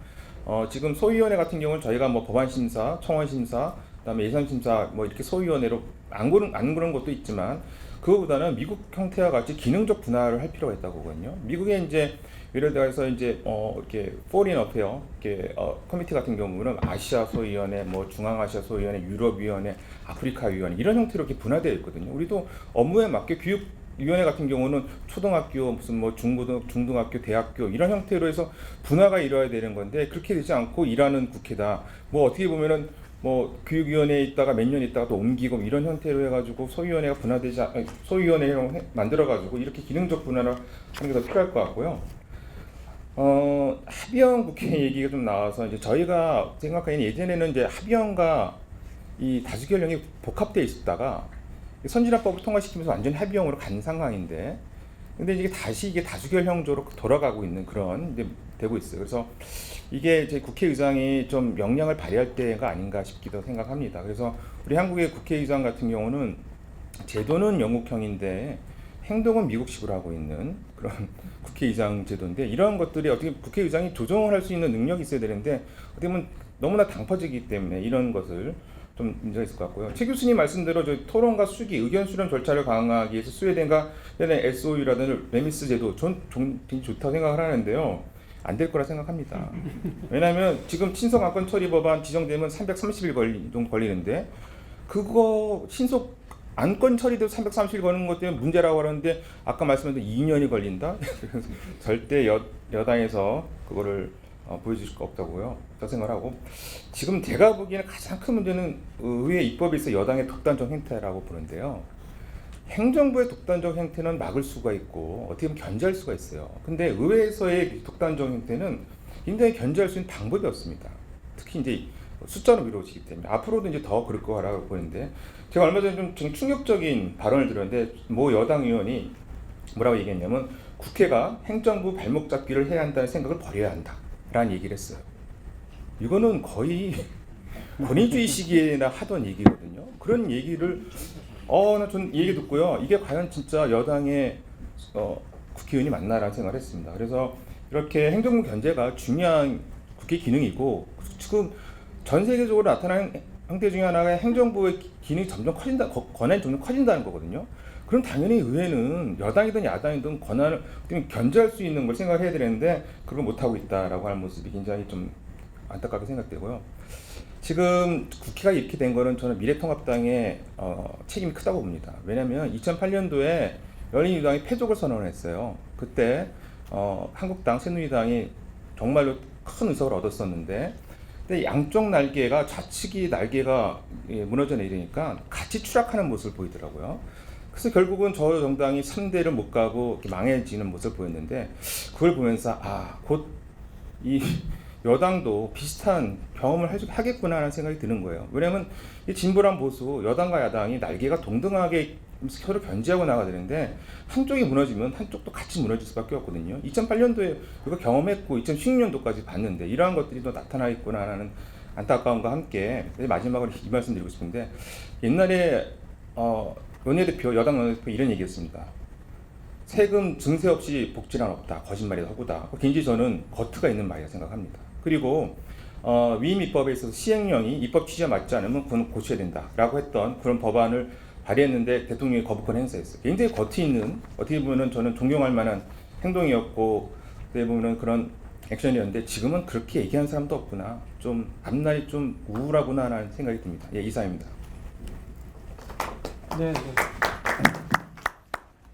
지금 소위원회 같은 경우는 저희가 뭐 법안 심사, 청원 심사, 그다음에 예산 심사 뭐 이렇게 소위원회로 안 그런 것도 있지만 그거보다는 미국 형태와 같이 기능적 분할을 할 필요가 있다고 보거든요. 미국에 이제 예를 들어서 이제 이렇게 포린 어페어 이렇게 커미티 같은 경우는 아시아 소위원회, 뭐 중앙아시아 소위원회, 유럽위원회, 아프리카 위원회 이런 형태로 이렇게 분화되어 있거든요. 우리도 업무에 맞게 교육위원회 같은 경우는 초등학교 무슨 뭐 중등학교, 대학교 이런 형태로 해서 분화가 이루어야 되는 건데 그렇게 되지 않고 일하는 국회다. 뭐 어떻게 보면은 뭐 교육위원회에 있다가 몇 년 있다가 또 옮기고 이런 형태로 해가지고 소위원회가 분화되지 소위원회로 만들어가지고 이렇게 기능적 분화를 하는 게 더 필요할 것 같고요. 합의형 국회 얘기가 좀 나와서 이제 저희가 생각하기에는 예전에는 이제 합의형과 이 다수결형이 복합되어 있었다가 선진화법을 통과시키면서 완전 합의형으로 간 상황인데, 근데 이게 다시 이게 다수결형적으로 돌아가고 있는 그런 이제 되고 있어요. 그래서 이게 제 국회의장이 좀 역량을 발휘할 때가 아닌가 싶기도 생각합니다. 그래서 우리 한국의 국회의장 같은 경우는 제도는 영국형인데 행동은 미국식으로 하고 있는 그런 국회의장 제도인데 이런 것들이 어떻게 국회의장이 조정을 할 수 있는 능력이 있어야 되는데 어떻게 보면 너무나 당파지기 때문에 이런 것을 좀 문제가 있을 것 같고요. 최 교수님 말씀대로 저희 토론과 수기, 의견 수렴 절차를 강화하기 위해서 스웨덴과 SOU라든지 레미스 제도 전 굉장히 좋다고 생각을 하는데요. 안 될 거라 생각합니다. 왜냐하면 지금 친석 안건 처리 법안 지정되면 330일 정도 걸리는데 그거 신속 안건 처리도 330일 걸리는 것 때문에 문제라고 하는데 아까 말씀드린 2년이 걸린다? 절대 여당에서 그거를 보여줄 수가 없다고요. 생각하고 지금 제가 보기에는 가장 큰 문제는 의회 입법에 있어 여당의 독단적 행태라고 보는데요. 행정부의 독단적 행태는 막을 수가 있고 어떻게 보면 견제할 수가 있어요. 근데 의회에서의 독단적 행태는 굉장히 견제할 수 있는 방법이 없습니다. 특히 이제 숫자로 이루어지기 때문에 앞으로도 이제 더 그럴 거라고 보는데 제가 얼마 전에 좀 충격적인 발언을 들었는데 모 여당 의원이 뭐라고 얘기했냐면 국회가 행정부 발목 잡기를 해야 한다는 생각을 버려야 한다라는 얘기를 했어요. 이거는 거의 권위주의 시기에나 하던 얘기거든요. 그런 얘기를 나 전 얘기 듣고요. 이게 과연 진짜 여당의 국회의원이 맞나라는 생각을 했습니다. 그래서 이렇게 행정부 견제가 중요한 국회 기능이고 지금 전 세계적으로 나타나는 형태 중에 하나가 행정부의 기능이 점점 커진다, 권한이 점점 커진다는 거거든요. 그럼 당연히 의회는 여당이든 야당이든 권한을 견제할 수 있는 걸 생각해야 되는데 그걸 못하고 있다라고 하는 모습이 굉장히 좀 안타깝게 생각되고요. 지금 국회가 이렇게 된 거는 저는 미래통합당의 책임이 크다고 봅니다. 왜냐하면 2008년도에 열린우리당이 패족을 선언했어요. 그때 한국당, 새누리당이 정말로 큰 의석을 얻었었는데 근데 양쪽 날개가 좌측이 날개가 무너져 내리니까 같이 추락하는 모습을 보이더라고요. 그래서 결국은 저 정당이 3대를 못 가고 이렇게 망해지는 모습을 보였는데 그걸 보면서 곧 이 여당도 비슷한 경험을 하겠구나 하는 생각이 드는 거예요. 왜냐하면 이 진보랑 보수, 여당과 야당이 날개가 동등하게 서로 견제하고 나가야 되는데 한쪽이 무너지면 한쪽도 같이 무너질 수밖에 없거든요. 2008년도에 이거 경험했고 2016년도까지 봤는데 이러한 것들이 또 나타나 있구나 하는 안타까움과 함께 마지막으로 이 말씀 드리고 싶은데 옛날에 원내대표, 여당 원내대표 이런 얘기였습니다. 세금 증세 없이 복지란 없다. 거짓말이다. 허구다. 굉장히 저는 거트가 있는 말이라 생각합니다. 그리고 위임 입법에 있어서 시행령이 입법 취지에 맞지 않으면 그건 고쳐야 된다라고 했던 그런 법안을 발의했는데 대통령이 거부권 행사했어요. 굉장히 겉이 있는 어떻게 보면 저는 존경할 만한 행동이었고 어떻게 보면 그런 액션이었는데 지금은 그렇게 얘기하는 사람도 없구나. 좀 앞날이 좀 우울하구나 라는 생각이 듭니다. 예, 이상입니다.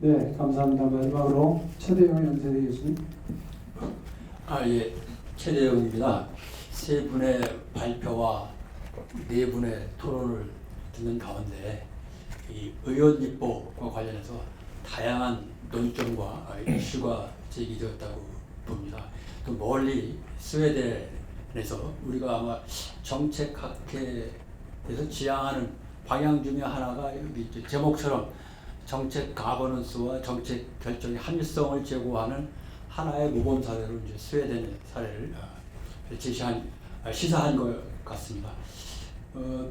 네, 감사합니다. 마지막으로 최대영 연세대 교수님. 예, 최대영입니다. 세 분의 발표와 네 분의 토론을 듣는 가운데 이 의원 입법과 관련해서 다양한 논점과 이슈가 제기되었다고 봅니다. 또 멀리 스웨덴에서 우리가 아마 정책학회에서 지향하는 방향 중에 하나가 여기 제목처럼 정책 가버넌스와 정책 결정의 합리성을 제고하는 하나의 모범 사례로 이제 스웨덴의 사례를 시사한 것 같습니다.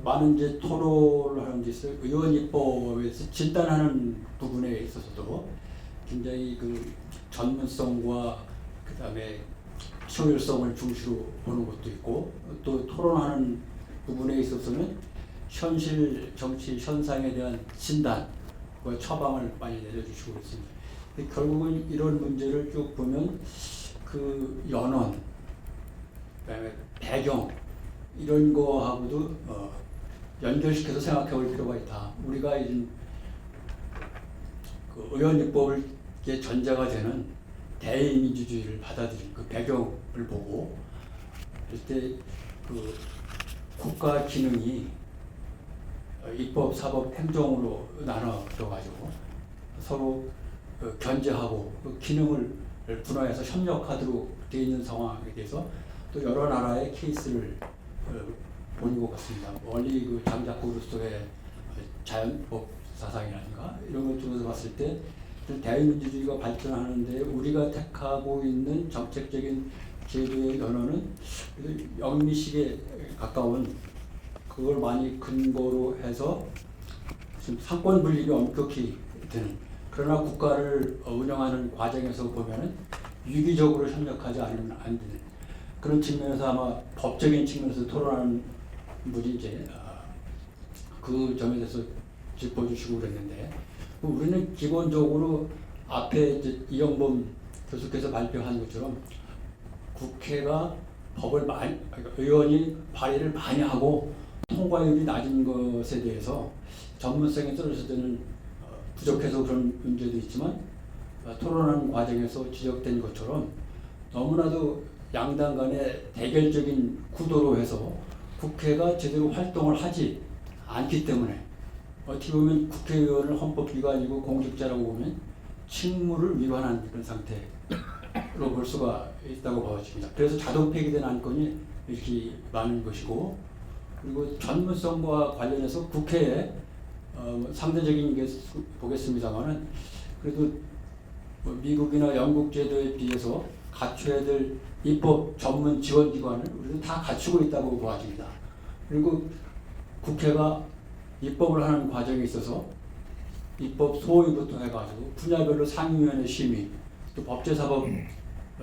많은 이제 토론을 하는 데 있어요. 의원 입법에서 진단하는 부분에 있어서도 굉장히 그 전문성과 그 다음에 효율성을 중시로 보는 것도 있고, 또 토론하는 부분에 있어서는 현실 정치 현상에 대한 진단과 처방을 많이 내려주시고 있습니다. 근데 결국은 이런 문제를 쭉 보면 그 연원, 그다음에 배경 이런 거하고도 연결시켜서 생각해 볼 필요가 있다. 우리가 이런 그 의원 입법을 전제가 되는 대의민주주의를 받아들인 그 배경을 보고, 그때 그 국가 기능이 입법, 사법, 행정으로 나눠져 가지고 서로 견제하고 그 기능을 분화해서 협력하도록 되어 있는 상황에 대해서 또 여러 나라의 케이스를 보는 것 같습니다. 원리 그 장자크 루소의 자연법 사상이라든가 이런 것 쪽에서 봤을 때 대의민주주의가 발전하는데 우리가 택하고 있는 정책적인 제도의 연원은 영미식에 가까운, 그걸 많이 근거로 해서 지금 상권 분립이 엄격히 되는, 그러나 국가를 운영하는 과정에서 보면은 유기적으로 협력하지 않으면 안 되는 그런 측면에서 아마 법적인 측면에서 토론하는 분이 이제 그 점에 대해서 짚어주시고 그랬는데, 우리는 기본적으로 앞에 이제 이영범 교수께서 발표한 것처럼 국회가 법을 많이, 그러니까 의원이 발의를 많이 하고 통과율이 낮은 것에 대해서 전문성에 떨어져서는 부족해서 그런 문제도 있지만, 토론하는 과정에서 지적된 것처럼 너무나도 양당 간의 대결적인 구도로 해서 국회가 제대로 활동을 하지 않기 때문에, 어떻게 보면 국회의원을 헌법기관이고 공직자라고 보면 직무를 위반한 그런 상태로 볼 수가 있다고 봐집니다. 그래서 자동 폐기된 안건이 이렇게 많은 것이고, 그리고 전문성과 관련해서 국회에 상대적인 게 보겠습니다만은 그래도 미국이나 영국 제도에 비해서 갖춰야 될 입법 전문 지원기관을 우리는 다 갖추고 있다고 보아집니다. 그리고 국회가 입법을 하는 과정에 있어서 입법 소위부터 해가지고 분야별로 상임위원회 심의, 또 법제사법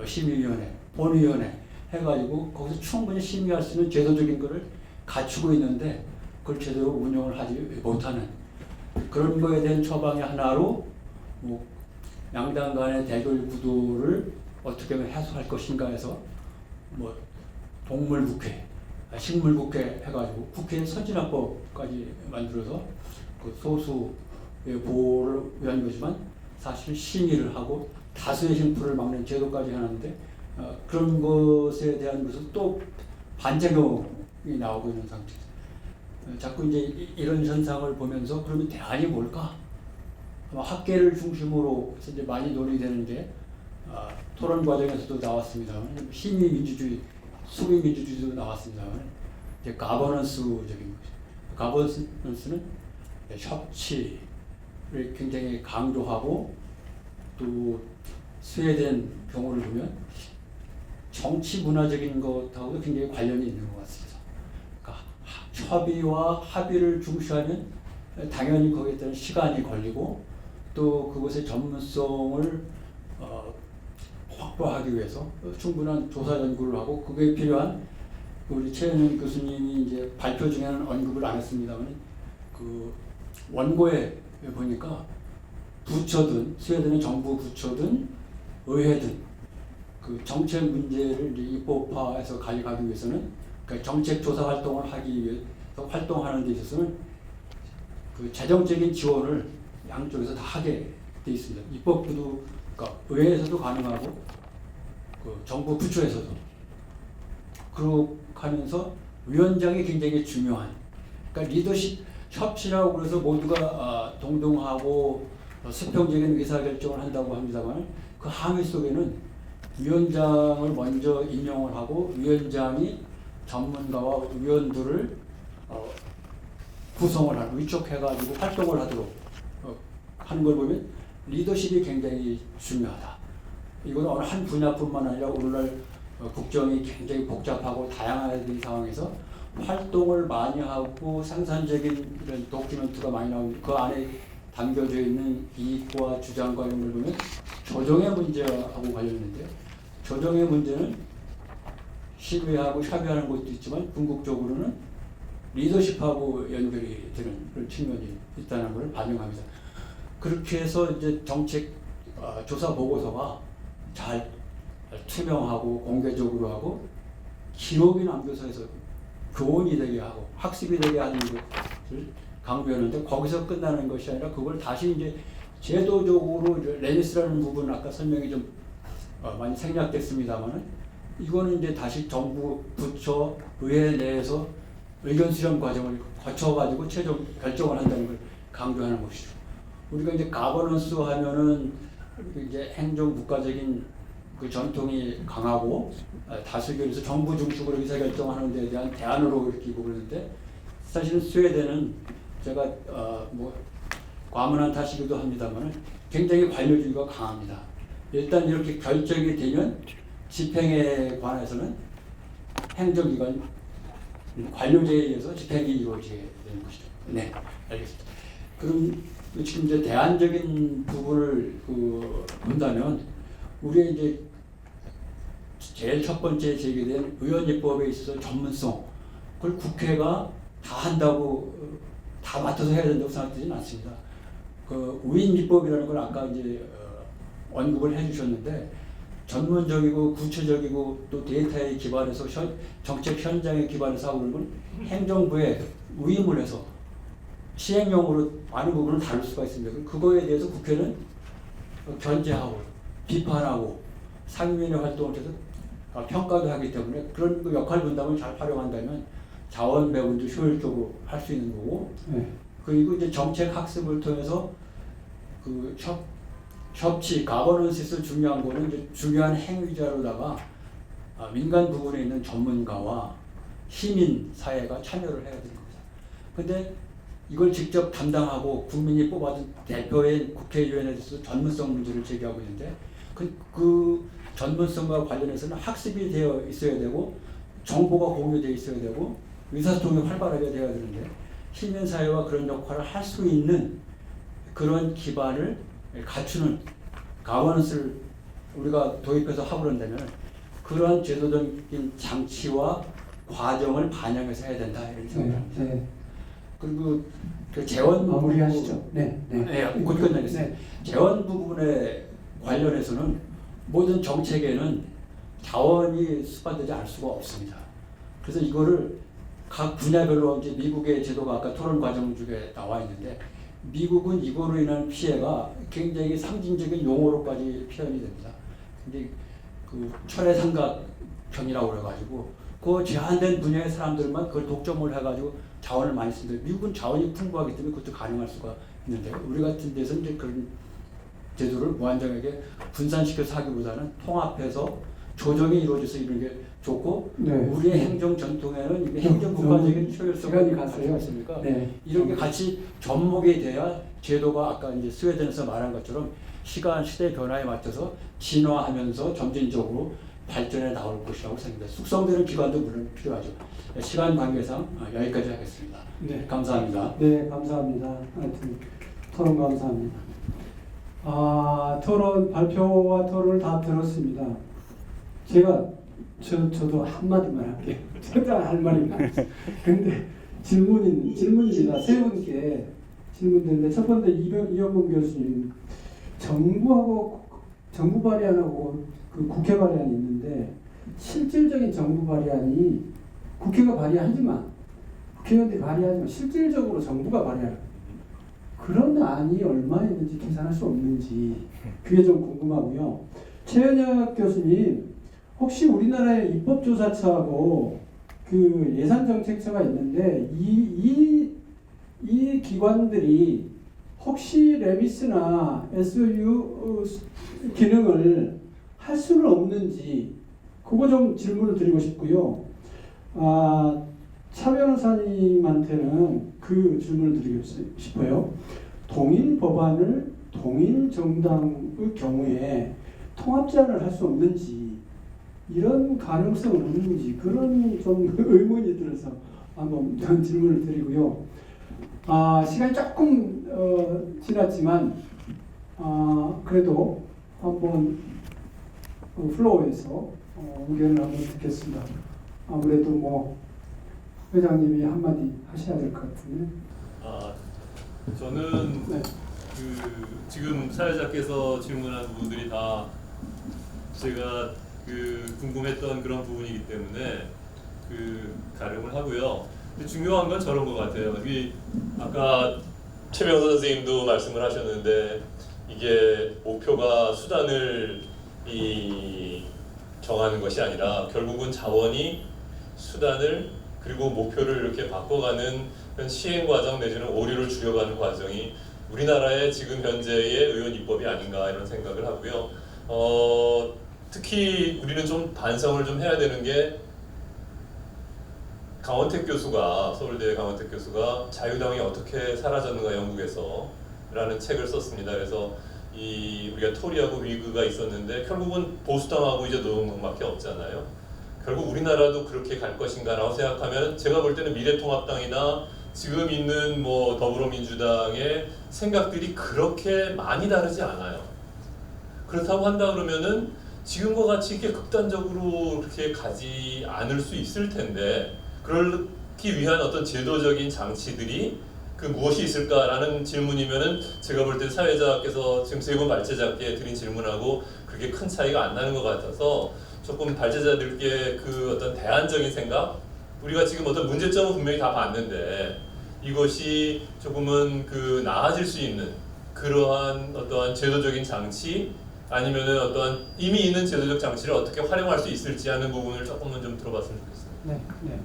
심의위원회, 본위원회 해가지고 거기서 충분히 심의할 수 있는 제도적인 것을 갖추고 있는데 그걸 제대로 운영을 하지 못하는 그런 거에 대한 처방의 하나로 뭐 양당 간의 대결 구도를 어떻게 하면 해소할 것인가 해서 뭐 동물국회, 식물국회 해가지고 국회 선진화법까지 만들어서 그 소수의 보호를 위한 거지만 사실 심의를 하고 다수의 심플을 막는 제도까지 하는데 그런 것에 대한 것은 또 반작용이 나오고 있는 상태입니다. 자꾸 이제 이런 현상을 보면서 그러면 대안이 뭘까? 아마 학계를 중심으로 해서 이제 많이 논의되는 게 토론 과정에서도 나왔습니다만 심의 민주주의, 수비 민주주의도 나왔습니다만 이제 가버넌스적인 거죠. 가버넌스는 협치를 굉장히 강조하고 또 스웨덴 경우를 보면 정치 문화적인 것하고도 굉장히 관련이 있는 것 같습니다. 그러니까 협의와 합의를 중시하면 당연히 거기에 따른 시간이 걸리고 또 그것의 전문성을 확보하기 위해서 충분한 조사 연구를 하고 그게 필요한 우리 최현영 교수님이 이제 발표 중에는 언급을 안 했습니다만 그 원고에 보니까 부처든 스웨덴의 정부 부처든 의회든 그 정책 문제를 이제 입법화해서 가져가기 위해서는 그러니까 정책 조사 활동을 하기 위해서 활동하는 데 있어서는 그 재정적인 지원을 양쪽에서 다 하게 돼 있습니다. 입법부도 그러니까 의회에서도 가능하고 그 정부 부처에서도 그렇게 하면서 위원장이 굉장히 중요한, 그러니까 리더십 협치라고 그래서 모두가 동동하고 수평적인 의사결정을 한다고 합니다만 그 함의 속에는 위원장을 먼저 임명을 하고 위원장이 전문가와 위원들을 구성을 하고 위촉해가지고 활동을 하도록 하는 걸 보면 리더십이 굉장히 중요하다. 이건 어느 한 분야뿐만 아니라 오늘날 국정이 굉장히 복잡하고 다양한 상황에서 활동을 많이 하고 생산적인 이런 도큐멘트가 많이 나오는데 그 안에 담겨져 있는 이익과 주장과 이런 걸 보면 조정의 문제하고 관련된데요. 조정의 문제는 시위하고 협의하는 것도 있지만 궁극적으로는 리더십하고 연결이 되는 그런 측면이 있다는 것을 반영합니다. 그렇게 해서 이제 정책 조사 보고서가 잘 투명하고 공개적으로 하고 기록이 남겨서 해서 교훈이 되게 하고 학습이 되게 하는 것을 강조하는데 거기서 끝나는 것이 아니라 그걸 다시 이제 제도적으로 레니스라는 부분은 아까 설명이 좀 많이 생략됐습니다만은 이거는 이제 다시 정부, 부처, 의회 내에서 의견 수렴 과정을 거쳐가지고 최종 결정을 한다는 걸 강조하는 것이죠. 우리가 이제 가버넌스 하면은 이제 행정 국가적인 그 전통이 강하고 다수결에서 정부 중심으로 의사결정하는 데 대한 대안으로 이렇게 보고 있는데 사실은 스웨덴은 제가 뭐 과문한 탓이기도 합니다만 굉장히 관료주의가 강합니다. 일단 이렇게 결정이 되면 집행에 관해서는 행정기관 관료제에 의해서 집행이 이루어지게 되는 것이죠. 네, 알겠습니다. 그럼 지금 이제 대안적인 부분을 본다면 우리 이제 제일 첫 번째 제기된 의원입법에 있어서 전문성, 그걸 국회가 다 한다고 다 맡아서 해야 된다고 생각되지는 않습니다. 그 우인입법이라는 걸 아까 이제 언급을 해주셨는데 전문적이고 구체적이고 또 데이터에 기반해서 정책 현장에 기반해서 하고 있는 건 행정부에 위임을 해서 시행령으로 많은 부분을 다룰 수가 있습니다. 그거에 대해서 국회는 견제하고 비판하고 상임위원회 활동을 해서 평가도 하기 때문에 그런 그 역할 분담을 잘 활용한다면 자원 배분도 효율적으로 할 수 있는 거고 그리고 이제 정책 학습을 통해서 그 협치, 가버넌스에서 중요한 거는 이제 중요한 행위자로다가 민간 부분에 있는 전문가와 시민 사회가 참여를 해야 되는 겁니다. 근데 이걸 직접 담당하고 국민이 뽑아준 대표의 국회의원에 대해서 전문성 문제를 제기하고 있는데 그 전문성과 관련해서는 학습이 되어 있어야 되고 정보가 공유되어 있어야 되고 의사소통이 활발하게 되어야 되는데 시민사회와 그런 역할을 할 수 있는 그런 기반을 갖추는 가버넌스를 우리가 도입해서 하고 그런다면 그런 제도적인 장치와 과정을 반영해서 해야 된다 이런 생각입니다. 네. 그리고 그 재원 마무리하시죠. 네, 곧 끝나겠습니다. 재원 부분에 관련해서는 모든 정책에는 자원이 수반되지 않을 수가 없습니다. 그래서 이거를 각 분야별로 이제 미국의 제도가 아까 토론 과정 중에 나와 있는데 미국은 이거로 인한 피해가 굉장히 상징적인 용어로까지 표현이 됩니다. 근데 그 철의 삼각형이라고 그래가지고 그 제한된 분야의 사람들만 그걸 독점을 해가지고 자원을 많이 쓰는데 미국은 자원이 풍부하기 때문에 그것도 가능할 수가 있는데 우리 같은 데서는 이제 그런 제도를 무한정하게 분산시켜서 하기보다는 통합해서 조정이 이루어져서 이런 게 좋고 우리의 행정 전통에는 이게 행정 국가적인 효율성이 가지고 있으니까 이런 게 같이 접목이 돼야 제도가 아까 이제 스웨덴에서 말한 것처럼 시간 시대 변화에 맞춰서 진화하면서 점진적으로 발전해 나올 것이라고 생각합니다. 숙성되는 기관도 물론 필요하죠. 시간 관계상 여기까지 하겠습니다. 네. 감사합니다. 네, 감사합니다. 하여튼 토론 감사합니다. 토론 발표와 토론을 다 들었습니다. 저도 한마디만 할게요. 저도 할 말이 많아요. 근데 질문입니다. 세 분께 질문드는데 첫 번째 이영범 교수님, 정부 발의안하고 그 국회 발의안이 있는데 실질적인 정부 발의안이 국회가 발의하지만 국회의원들이 발의하지만 실질적으로 정부가 발의하는 그런 안이 얼마 있는지 계산할 수 없는지 그게 좀 궁금하고요. 최현혁 교수님, 혹시 우리나라에 입법조사처하고 그 예산정책처가 있는데 이 기관들이 혹시 레미스나 SU 기능을 할 수는 없는지 그거 좀 질문을 드리고 싶고요. 차 변호사님한테는 그 질문을 드리고 싶어요. 동일 법안을 동일 정당의 경우에 통합 제안을 할 수 없는지 이런 가능성은 없는지 그런 좀 의문이 들어서 한번 질문을 드리고요. 시간이 조금 지났지만 그래도 한번 플로어에서 의견을 한번 듣겠습니다. 아무래도 뭐 회장님이 한마디 하셔야 될 것 같은데. 저는 네. 지금 사회자께서 질문한 부분들이 다 제가 궁금했던 그런 부분이기 때문에 가름을 하고요. 근데 중요한 건 저런 것 같아요. 아까 최병선 선생님도 말씀을 하셨는데 이게 목표가 수단을 정하는 것이 아니라 결국은 자원이 수단을 그리고 목표를 이렇게 바꿔가는 시행 과정 내지는 오류를 줄여가는 과정이 우리나라의 지금 현재의 의원 입법이 아닌가 이런 생각을 하고요. 특히 우리는 좀 반성을 좀 해야 되는 게 강원택 교수가 서울대 강원택 교수가 자유당이 어떻게 사라졌는가 영국에서 라는 책을 썼습니다. 그래서 우리가 토리하고 위그가 있었는데 결국은 보수당하고 이제 노동당밖에 없잖아요. 결국 우리나라도 그렇게 갈 것인가라고 생각하면 제가 볼 때는 미래통합당이나 지금 있는 뭐 더불어민주당의 생각들이 그렇게 많이 다르지 않아요. 그렇다고 한다 그러면은 지금과 같이 이렇게 극단적으로 그렇게 가지 않을 수 있을 텐데 그러기 위한 어떤 제도적인 장치들이 무엇이 있을까라는 질문이면은 제가 볼 때 사회자께서 지금 세 분 발제자께 드린 질문하고 그렇게 큰 차이가 안 나는 것 같아서 조금 발제자들께 어떤 대안적인 생각 우리가 지금 어떤 문제점은 분명히 다 봤는데 이것이 조금은 나아질 수 있는 그러한 어떠한 제도적인 장치 아니면은 어떠한 이미 있는 제도적 장치를 어떻게 활용할 수 있을지 하는 부분을 조금은 좀 들어봤으면 좋겠습니다. 네.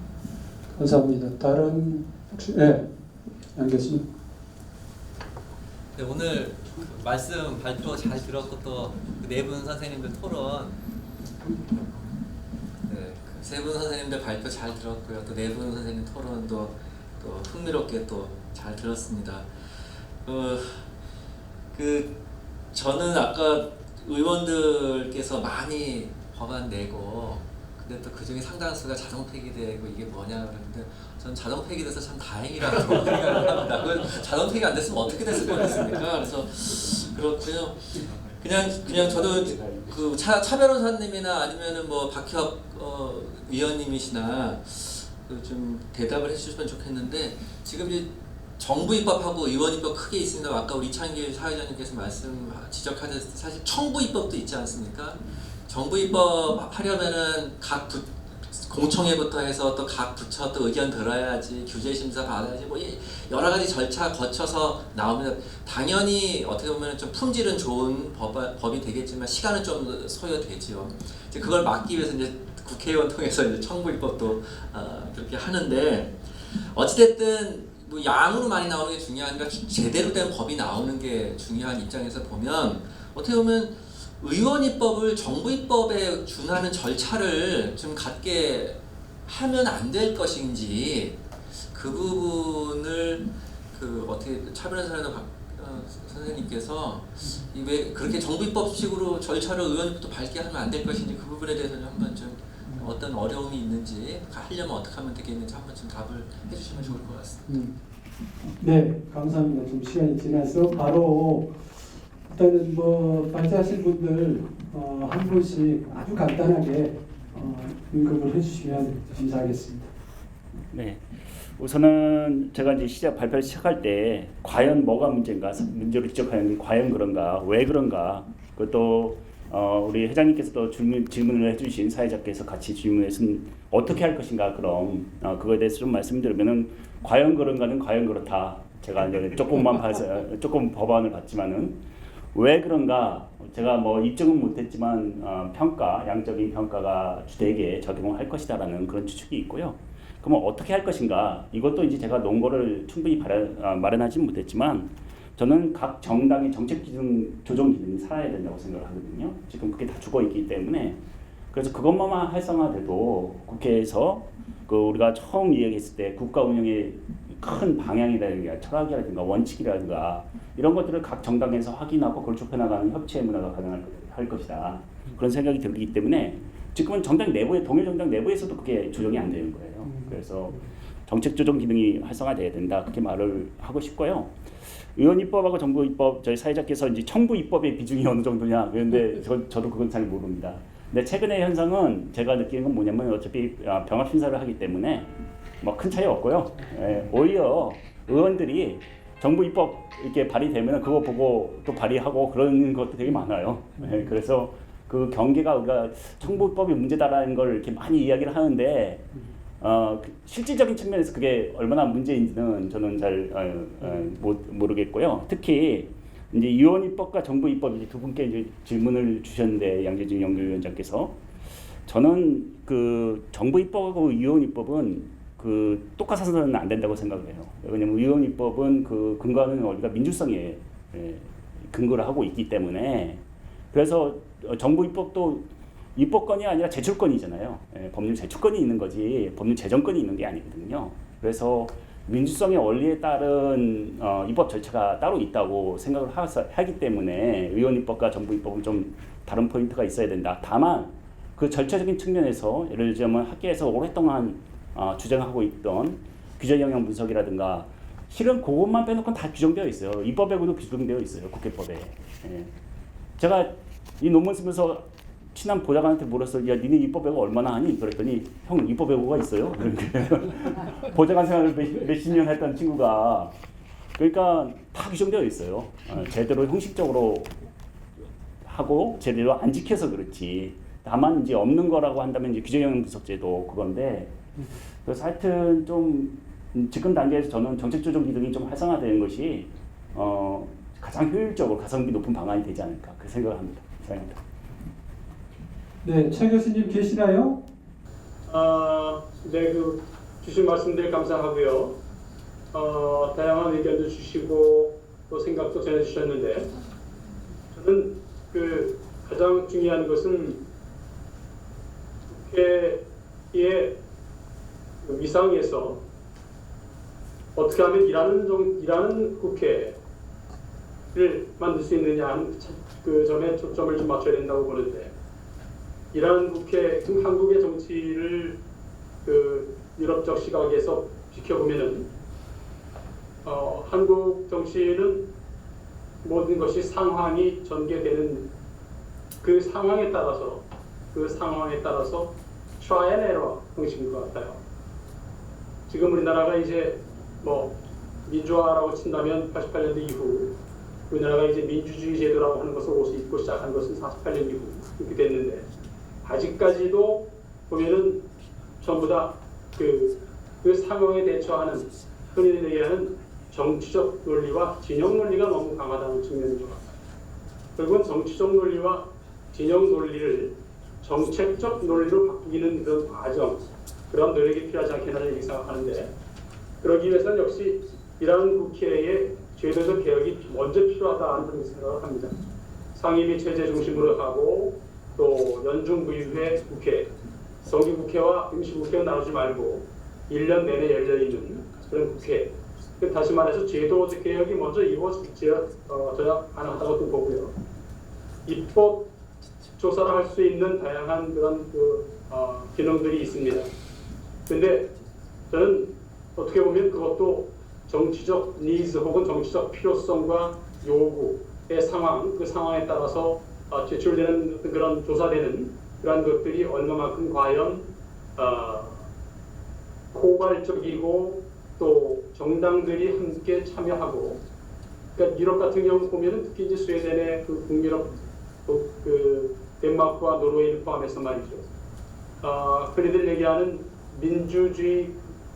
감사합니다. 다른 혹시 양 교수님. 네, 오늘 말씀 발표 잘 들었고 또 네 분 선생님들 토론 세 분 선생님들 발표 잘 들었고요. 또 네 분 선생님 토론도 또 흥미롭게 또 잘 들었습니다. 저는 아까 의원들께서 많이 법안 내고 근데 또 그중에 상당수가 자동 폐기되고 이게 뭐냐 그러는데 저는 자동 폐기돼서 참 다행이라고 생각을 합니다. 자동 폐기 안 됐으면 어떻게 됐을 뻔했습니까? 그래서 그렇고요. 그냥 저도 차 변호사님이나 아니면은 뭐 박협 위원님이시나 좀 대답을 해주시면 좋겠는데 지금 이제 정부 입법하고 의원 입법 크게 있습니다. 아까 우리 이창길 사회자님께서 지적하셨을 때 사실 청부 입법도 있지 않습니까? 정부 입법 하려면은 각 공청회부터 해서 또 각 부처 또 의견 들어야지 규제 심사 받아야지 뭐 여러 가지 절차 거쳐서 나오면 당연히 어떻게 보면 좀 품질은 좋은 법이 되겠지만 시간은 좀 소요되죠. 이제 그걸 막기 위해서 이제 국회의원 통해서 이제 청부 입법도 그렇게 하는데 어찌됐든 뭐 양으로 많이 나오는 게 중요한 게 제대로 된 법이 나오는 게 중요한 입장에서 보면 어떻게 보면 의원 입법을 정부 입법에 준하는 절차를 좀 갖게 하면 안 될 것인지 그 부분을 어떻게 차변호사나 선생님께서 왜 그렇게 정부 입법식으로 절차를 의원 입법도 밟게 하면 안 될 것인지 그 부분에 대해서는 한번 좀 어떤 어려움이 있는지 하려면 어떻게 하면 되겠는지 한번 좀 답을 해주시면 좋을 것 같습니다. 네, 감사합니다. 좀 시간이 지나서 바로 일단은 뭐 발제하신 분들 한 분씩 아주 간단하게 언급을 해주시면 감사하겠습니다. 네, 우선은 제가 이제 발표를 시작할 때 과연 뭐가 문제인가, 문제로 지적하는 게 과연 그런가, 왜 그런가, 그것도 우리 회장님께서도 질문을 해주신 사회자께서 같이 질문했으면 어떻게 할 것인가 그럼 그거에 대해서 좀 말씀드리면은 과연 그런가는 과연 그렇다. 제가 이제 조금 법안을 봤지만은 왜 그런가 제가 뭐 입증은 못했지만 양적인 평가가 주되게 적용을 할 것이다라는 그런 추측이 있고요. 그러면 어떻게 할 것인가 이것도 이제 제가 논거를 충분히 마련하지는 못했지만 저는 각 정당의 정책 기준 조정 기능이 살아야 된다고 생각을 하거든요. 지금 그게 다 죽어 있기 때문에 그래서 그것만 활성화돼도 국회에서 우리가 처음 이야기했을 때 국가 운영의 큰 방향이라든가 철학이라든가 원칙이라든가 이런 것들을 각 정당에서 확인하고 그걸 좁혀나가는 협치의 문화가 가능할 것이다. 그런 생각이 들기 때문에 지금은 정당 내부에 동일 정당 내부에서도 그게 조정이 안 되는 거예요. 그래서 정책 조정 기능이 활성화돼야 된다 그렇게 말을 하고 싶고요. 의원 입법하고 정부 입법 저희 사회자께서 이제 청부 입법의 비중이 어느 정도냐 그런데 저도 그건 잘 모릅니다. 근데 최근의 현상은 제가 느끼는 건 뭐냐면 어차피 병합 심사를 하기 때문에 뭐 큰 차이 없고요. 오히려 의원들이 정부 입법 이렇게 발의되면 그거 보고 또 발의하고 그런 것도 되게 많아요. 그래서 그 경계가 우리가 청부법이 문제다라는 걸 이렇게 많이 이야기를 하는데 실질적인 측면에서 그게 얼마나 문제인지는 저는 잘 모르겠고요. 특히 이제 의원 입법과 정부 입법 두 분께 이제 질문을 주셨는데 양재진 연구위원장께서 저는 그 정부 입법하고 의원 입법은 그 똑같아서는 안 된다고 생각을 해요. 왜냐하면 의원 입법은 그 근거하는 우리가 민주성에 근거를 하고 있기 때문에 그래서 정부 입법도 입법권이 아니라 제출권이잖아요. 법률 제출권이 있는 거지 법률 제정권이 있는 게 아니거든요. 그래서 민주성의 원리에 따른 입법 절차가 따로 있다고 생각을 하기 때문에 의원 입법과 정부 입법은 좀 다른 포인트가 있어야 된다. 다만 그 절차적인 측면에서 예를 들자면 학계에서 오랫동안 주장하고 있던 규제 영향 분석이라든가 실은 그것만 빼놓고는 다 규정되어 있어요. 입법에도 규정되어 있어요. 국회법에. 제가 이 논문 쓰면서 친한 보좌관한테 물었어요. 야, 니네 입법외고 얼마나 하니? 그랬더니 형 입법외고가 있어요. 보좌관 생활을 몇십 년 했던 친구가 그러니까 다 규정되어 있어요. 제대로 형식적으로 하고 제대로 안 지켜서 그렇지. 다만 이제 없는 거라고 한다면 이제 규제 영향 분석제도 그건데 그래서 하여튼 좀 지금 단계에서 저는 정책 조정 기능이 좀 활성화되는 것이 가장 효율적으로 가성비 높은 방안이 되지 않을까 그 생각을 합니다. 이상입니다. 네, 최 교수님 계시나요? 네, 그 주신 말씀들 감사하고요. 다양한 의견도 주시고 또 생각도 전해주셨는데 저는 그 가장 중요한 것은 국회의 위상에서 어떻게 하면 일하는 국회를 만들 수 있느냐 하는 그 점에 초점을 좀 맞춰야 된다고 보는데 이러한 한국의 정치를 그 유럽적 시각에서 지켜보면은 한국 정치는 모든 것이 상황이 전개되는 그 상황에 따라서 트라이 앤 에러 형식인 것 같아요. 지금 우리나라가 이제 뭐 민주화라고 친다면 88년도 이후 우리나라가 이제 민주주의 제도라고 하는 것을 옷을 입고 시작한 것은 48년 이후 이렇게 됐는데 아직까지도 보면은 전부 다 그 상황에 대처하는 흔히들 얘기하는 정치적 논리와 진영 논리가 너무 강하다는 측면인 것 같아요. 결국은 정치적 논리와 진영 논리를 정책적 논리로 바뀌는 그런 과정, 그런 노력이 필요하지 않겠나 이렇게 생각하는데 그러기 위해서는 역시 이러한 국회의 제도적 개혁이 먼저 필요하다는 생각을 합니다. 상임위 체제 중심으로 가고 또 연중무휴의 국회, 정기국회와 임시국회를 나누지 말고 1년 내내 열려있는 그런 국회. 다시 말해서 제도적 개혁이 먼저 이루어져야 가능하다고 보고요. 입법 조사를 할 수 있는 다양한 그런 기능들이 있습니다. 근데 저는 어떻게 보면 그것도 정치적 니즈 혹은 정치적 필요성과 요구의 상황, 그 상황에 따라서 제출되는 그런 조사되는 그런 것들이 얼마만큼 과연 포괄적이고 또 정당들이 함께 참여하고 그러니까 유럽 같은 경우 보면은 특히 이제 스웨덴의 그 북유럽 그 덴마크와 노르웨이를 포함해서 말이죠. 흔히들 얘기하는 민주주의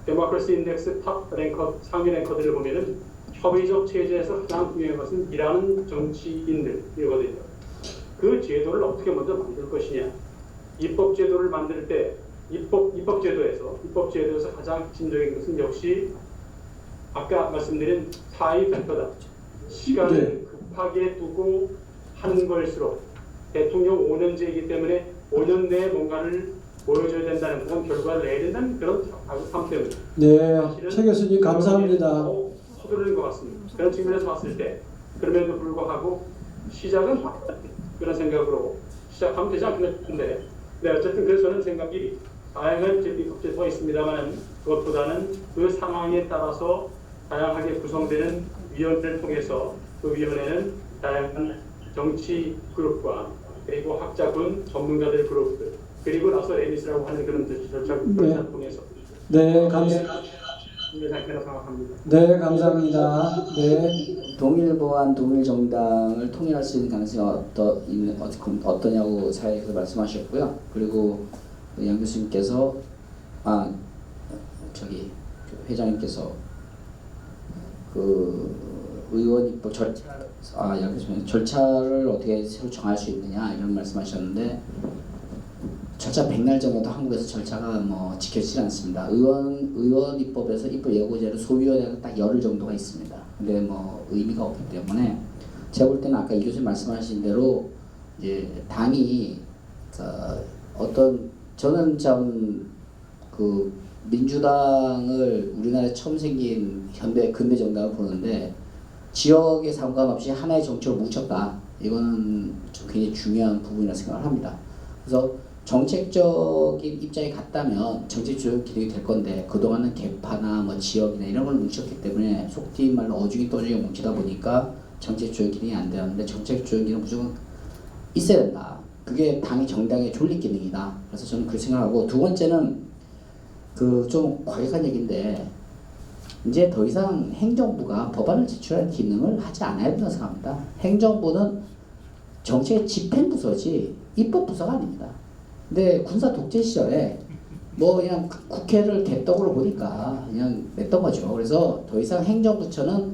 데모크라시 인덱스 탑 랭커 상위 랭커들을 보면은 협의적 체제에서 가장 중요한 것은 일하는 정치인들이거든요. 그 제도를 어떻게 먼저 만들 것이냐. 입법 제도를 만들 때 입법 제도에서 가장 핵심적인 것은 역시 아까 말씀드린 타임 팩터다. 시간을 급하게 두고 하는 걸수록 대통령 5년제이기 때문에 5년 내에 뭔가를 보여줘야 된다는 그런 결과를 내야 된다는 그런 상황 때문에 네, 최 교수님 감사합니다. 서두르는 것 같습니다. 그런 측면에서 봤을 때 그럼에도 불구하고 시작은 그런 생각으로 시작하면 되지 않겠는데 네, 어쨌든 그래서 저는 생각이 다양한 입법제도가 있습니다만 그것보다는 그 상황에 따라서 다양하게 구성되는 위원회를 통해서 그 위원회는 다양한 정치 그룹과 그리고 학자군 전문가들 그룹들 그리고 나서 에미스라고 하는 그런 절차를 통해서 네, 감사합니다. 생각합니다. 네, 감사합니다. 네. 동일보안 동일정당을 통일할 수 있는 가능성이 어떠냐고 사회에서 말씀하셨고요. 그리고 양 교수님께서 회장님께서 그 의원 입법 양 교수님 절차를 어떻게 새로 정할 수 있느냐 이런 말씀하셨는데 절차 백날 정도도 한국에서 절차가 뭐 지켜지지 않습니다. 의원 입법에서 입법 예고제로 소위원회가 딱 열흘 정도가 있습니다. 근데 뭐 의미가 없기 때문에 제가 볼 때는 아까 이 교수님 말씀하신 대로 이제 당이 저는 참 그 민주당을 우리나라에 처음 생긴 근대 정당을 보는데 지역에 상관없이 하나의 정책으로 뭉쳤다. 이거는 좀 굉장히 중요한 부분이라고 생각을 합니다. 그래서 정책적인 입장이 같다면 정책 조정 기능이 될 건데 그동안은 계파나 뭐 지역이나 이런 걸 뭉쳤기 때문에 속된 말로 어중이 떠중이 뭉치다 보니까 정책 조정 기능이 안 되었는데 정책 조정 기능 무조건 있어야 된다. 그게 당이 정당의 존립 기능이다. 그래서 저는 그렇게 생각하고 두 번째는 그 좀 과격한 얘기인데 이제 더 이상 행정부가 법안을 제출할 기능을 하지 않아야 된다고 생각합니다. 행정부는 정책의 집행부서지 입법부서가 아닙니다. 근데 군사 독재 시절에 뭐 그냥 국회를 개떡으로 보니까 그냥 냈던 거죠. 그래서 더 이상 행정부처는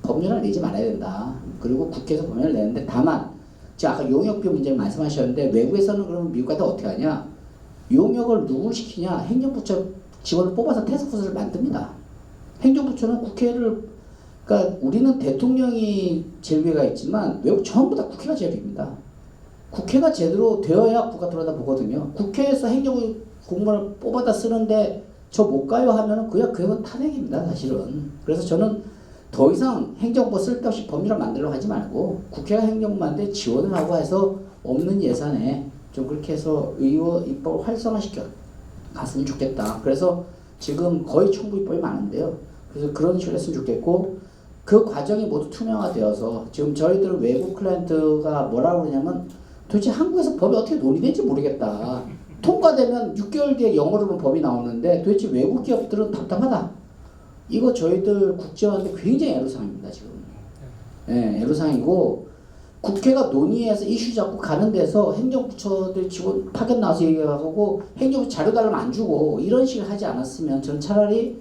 법률을 내지 말아야 된다. 그리고 국회에서 법률을 내는데 다만 제가 아까 용역비 문제 말씀하셨는데 외국에서는 그러면 미국 같은 어떻게 하냐? 용역을 누굴 시키냐? 행정부처 직원을 뽑아서 태스크포스를 만듭니다. 행정부처는 국회를 그러니까 우리는 대통령이 제일 위가 있지만 외국 전부 다 국회가 제일 위입니다. 국회가 제대로 되어야 국가 돌아다 보거든요. 국회에서 행정부 공무원을 뽑아다 쓰는데 저 못 가요 하면은 그건 탄핵입니다, 사실은. 그래서 저는 더 이상 행정부 쓸데없이 법률을 만들려고 하지 말고 국회가 행정부한테 지원을 하고 해서 없는 예산에 좀 그렇게 해서 의원 입법을 활성화시켜 갔으면 좋겠다. 그래서 지금 거의 청부 입법이 많은데요. 그래서 그런 식으로 했으면 좋겠고 그 과정이 모두 투명화되어서 지금 저희들은 외국 클라이언트가 뭐라고 그러냐면 도대체 한국에서 법이 어떻게 논의되는지 모르겠다. 통과되면 6개월 뒤에 영어로는 법이 나오는데 도대체 외국 기업들은 답답하다. 이거 저희들 국제화하는데 굉장히 애로사항입니다, 지금. 예, 애로사항이고 국회가 논의해서 이슈 잡고 가는 데서 행정부처들 직원 파견 나와서 얘기하고 행정부 자료 달라면 안 주고 이런 식을 하지 않았으면 저는 차라리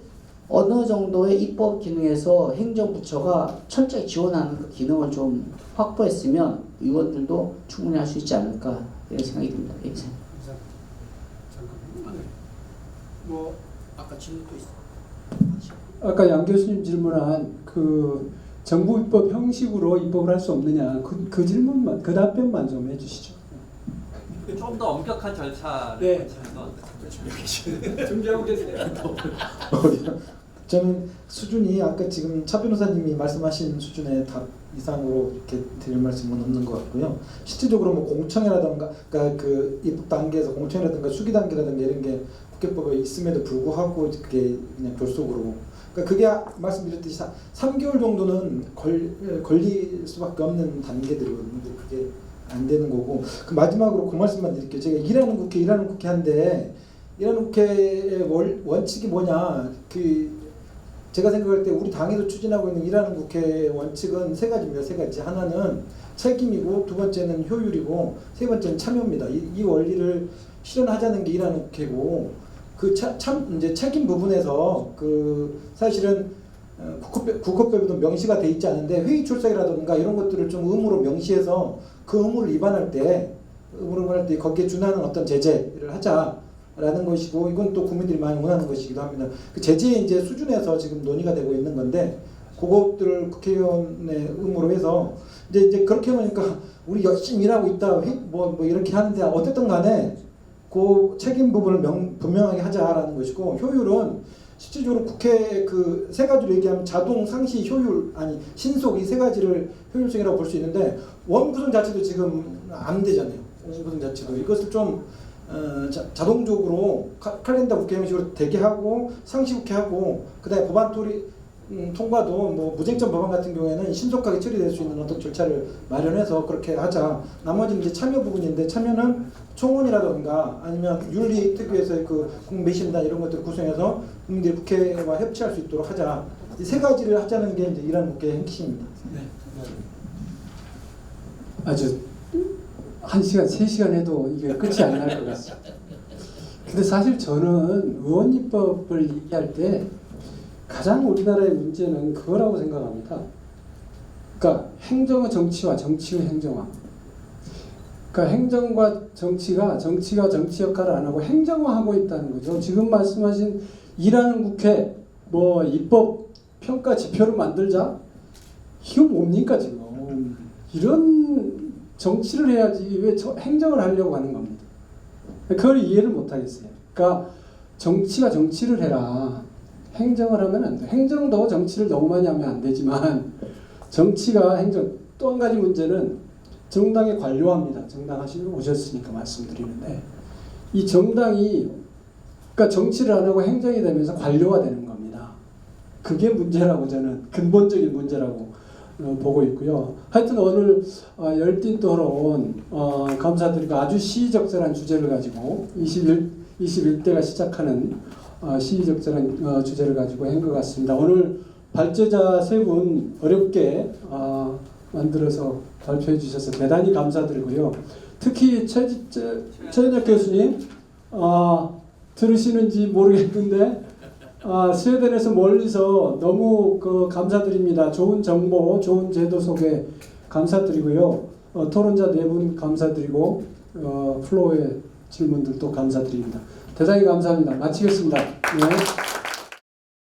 어느 정도의 입법 기능에서 행정부처가 철저히 지원하는 그 기능을 좀 확보했으면 의원들도 충분히 할 수 있지 않을까 이런 생각이 듭니다. 뭐 아까 질문 또 있어. 아까 양 교수님 질문한 그 정부 입법 형식으로 입법을 할 수 없느냐 그 질문만 그 답변만 좀 해주시죠. 좀 더 엄격한 절차를 네. 준비하고 계세요. 저는 수준이 아까 지금 차 변호사님이 말씀하신 수준의 답 이상으로 이렇게 드릴 말씀은 없는 것 같고요. 실질적으로 뭐 공청회라든가 그러니까 그 입법 단계에서 공청회라든가 수기 단계라든가 이런 게 국회법에 있음에도 불구하고 그게 그냥 결속으로 그러니까 그게 말씀드렸듯이 3개월 정도는 걸릴 수밖에 없는 단계들이거든요. 근데 그게 안 되는 거고 그 마지막으로 그 말씀만 드릴게요. 제가 일하는 국회 한데 일하는 국회의 원칙이 뭐냐 그 제가 생각할 때 우리 당에서 추진하고 있는 일하는 국회 원칙은 세 가지입니다. 세 가지. 하나는 책임이고 두 번째는 효율이고 세 번째는 참여입니다. 이 원리를 실현하자는 게 일하는 국회고 그 이제 책임 부분에서 그 사실은 국회법에도 명시가 돼 있지 않은데 회의 출석이라든가 이런 것들을 좀 의무로 명시해서 그 의무를 위반할 때 거기에 준하는 어떤 제재를 하자라는 것이고 이건 또 국민들이 많이 원하는 것이기도 합니다. 그 제재의 이제 수준에서 지금 논의가 되고 있는 건데 그것들을 국회의원의 의무로 해서 이제 그렇게 하니까 우리 열심히 일하고 있다 뭐 이렇게 하는데 어쨌든 간에 그 책임 부분을 분명하게 하자라는 것이고 효율은 실질적으로 국회 그 세 가지로 얘기하면 자동 상시 효율 신속 이 세 가지를 효율성이라고 볼 수 있는데 원구성 자체도 지금 안 되잖아요. 원구성 자체도 이것을 좀 자동적으로 칼렌더 국회 형식으로 대기하고 상시 국회하고 그다음에 법안 통과도 뭐 무쟁점 법안 같은 경우에는 신속하게 처리될 수 있는 어떤 절차를 마련해서 그렇게 하자. 나머지는 이제 참여 부분인데 참여는 총원이라든가 아니면 윤리특위에서의 그 국민매심단 이런 것들을 구성해서 국민들이 국회와 협치할 수 있도록 하자. 이 세 가지를 하자는 게 이제 이란 국회의 핵심입니다. 네. 아주 1시간, 3시간 해도 이게 끝이 안 날 것 같습니다. 근데 사실 저는 의원 입법을 얘기할 때 가장 우리나라의 문제는 그거라고 생각합니다. 그러니까 행정의 정치와 정치의 행정화. 그러니까 행정과 정치가 정치 역할을 안 하고 행정화하고 있다는 거죠. 지금 말씀하신 일하는 국회, 뭐 입법 평가 지표를 만들자? 이거 뭡니까 지금? 이런 정치를 해야지 왜 행정을 하려고 하는 겁니다. 그걸 이해를 못 하겠어요. 그러니까 정치가 정치를 해라. 행정을 하면 안 돼. 행정도 정치를 너무 많이 하면 안 되지만 정치가 행정. 또 한 가지 문제는 정당의 관료합니다. 정당 하시고 오셨으니까 말씀드리는데 이 정당이 그러니까 정치를 안 하고 행정이 되면서 관료가 되는 겁니다. 그게 문제라고 저는 근본적인 문제라고 보고 있고요. 하여튼 오늘 열띤 토론 감사드리고 아주 시의적절한 주제를 가지고 21대가 시작하는 시의적절한 주제를 가지고 한 것 같습니다. 오늘 발제자 세 분 어렵게 만들어서 발표해 주셔서 대단히 감사드리고요. 특히 최현혁 교수님 들으시는지 모르겠는데 스웨덴에서 멀리서 너무 감사드립니다. 좋은 정보, 좋은 제도 소개 감사드리고요. 토론자 네 분 감사드리고 플로어의 질문들도 감사드립니다. 대단히 감사합니다. 마치겠습니다. 네.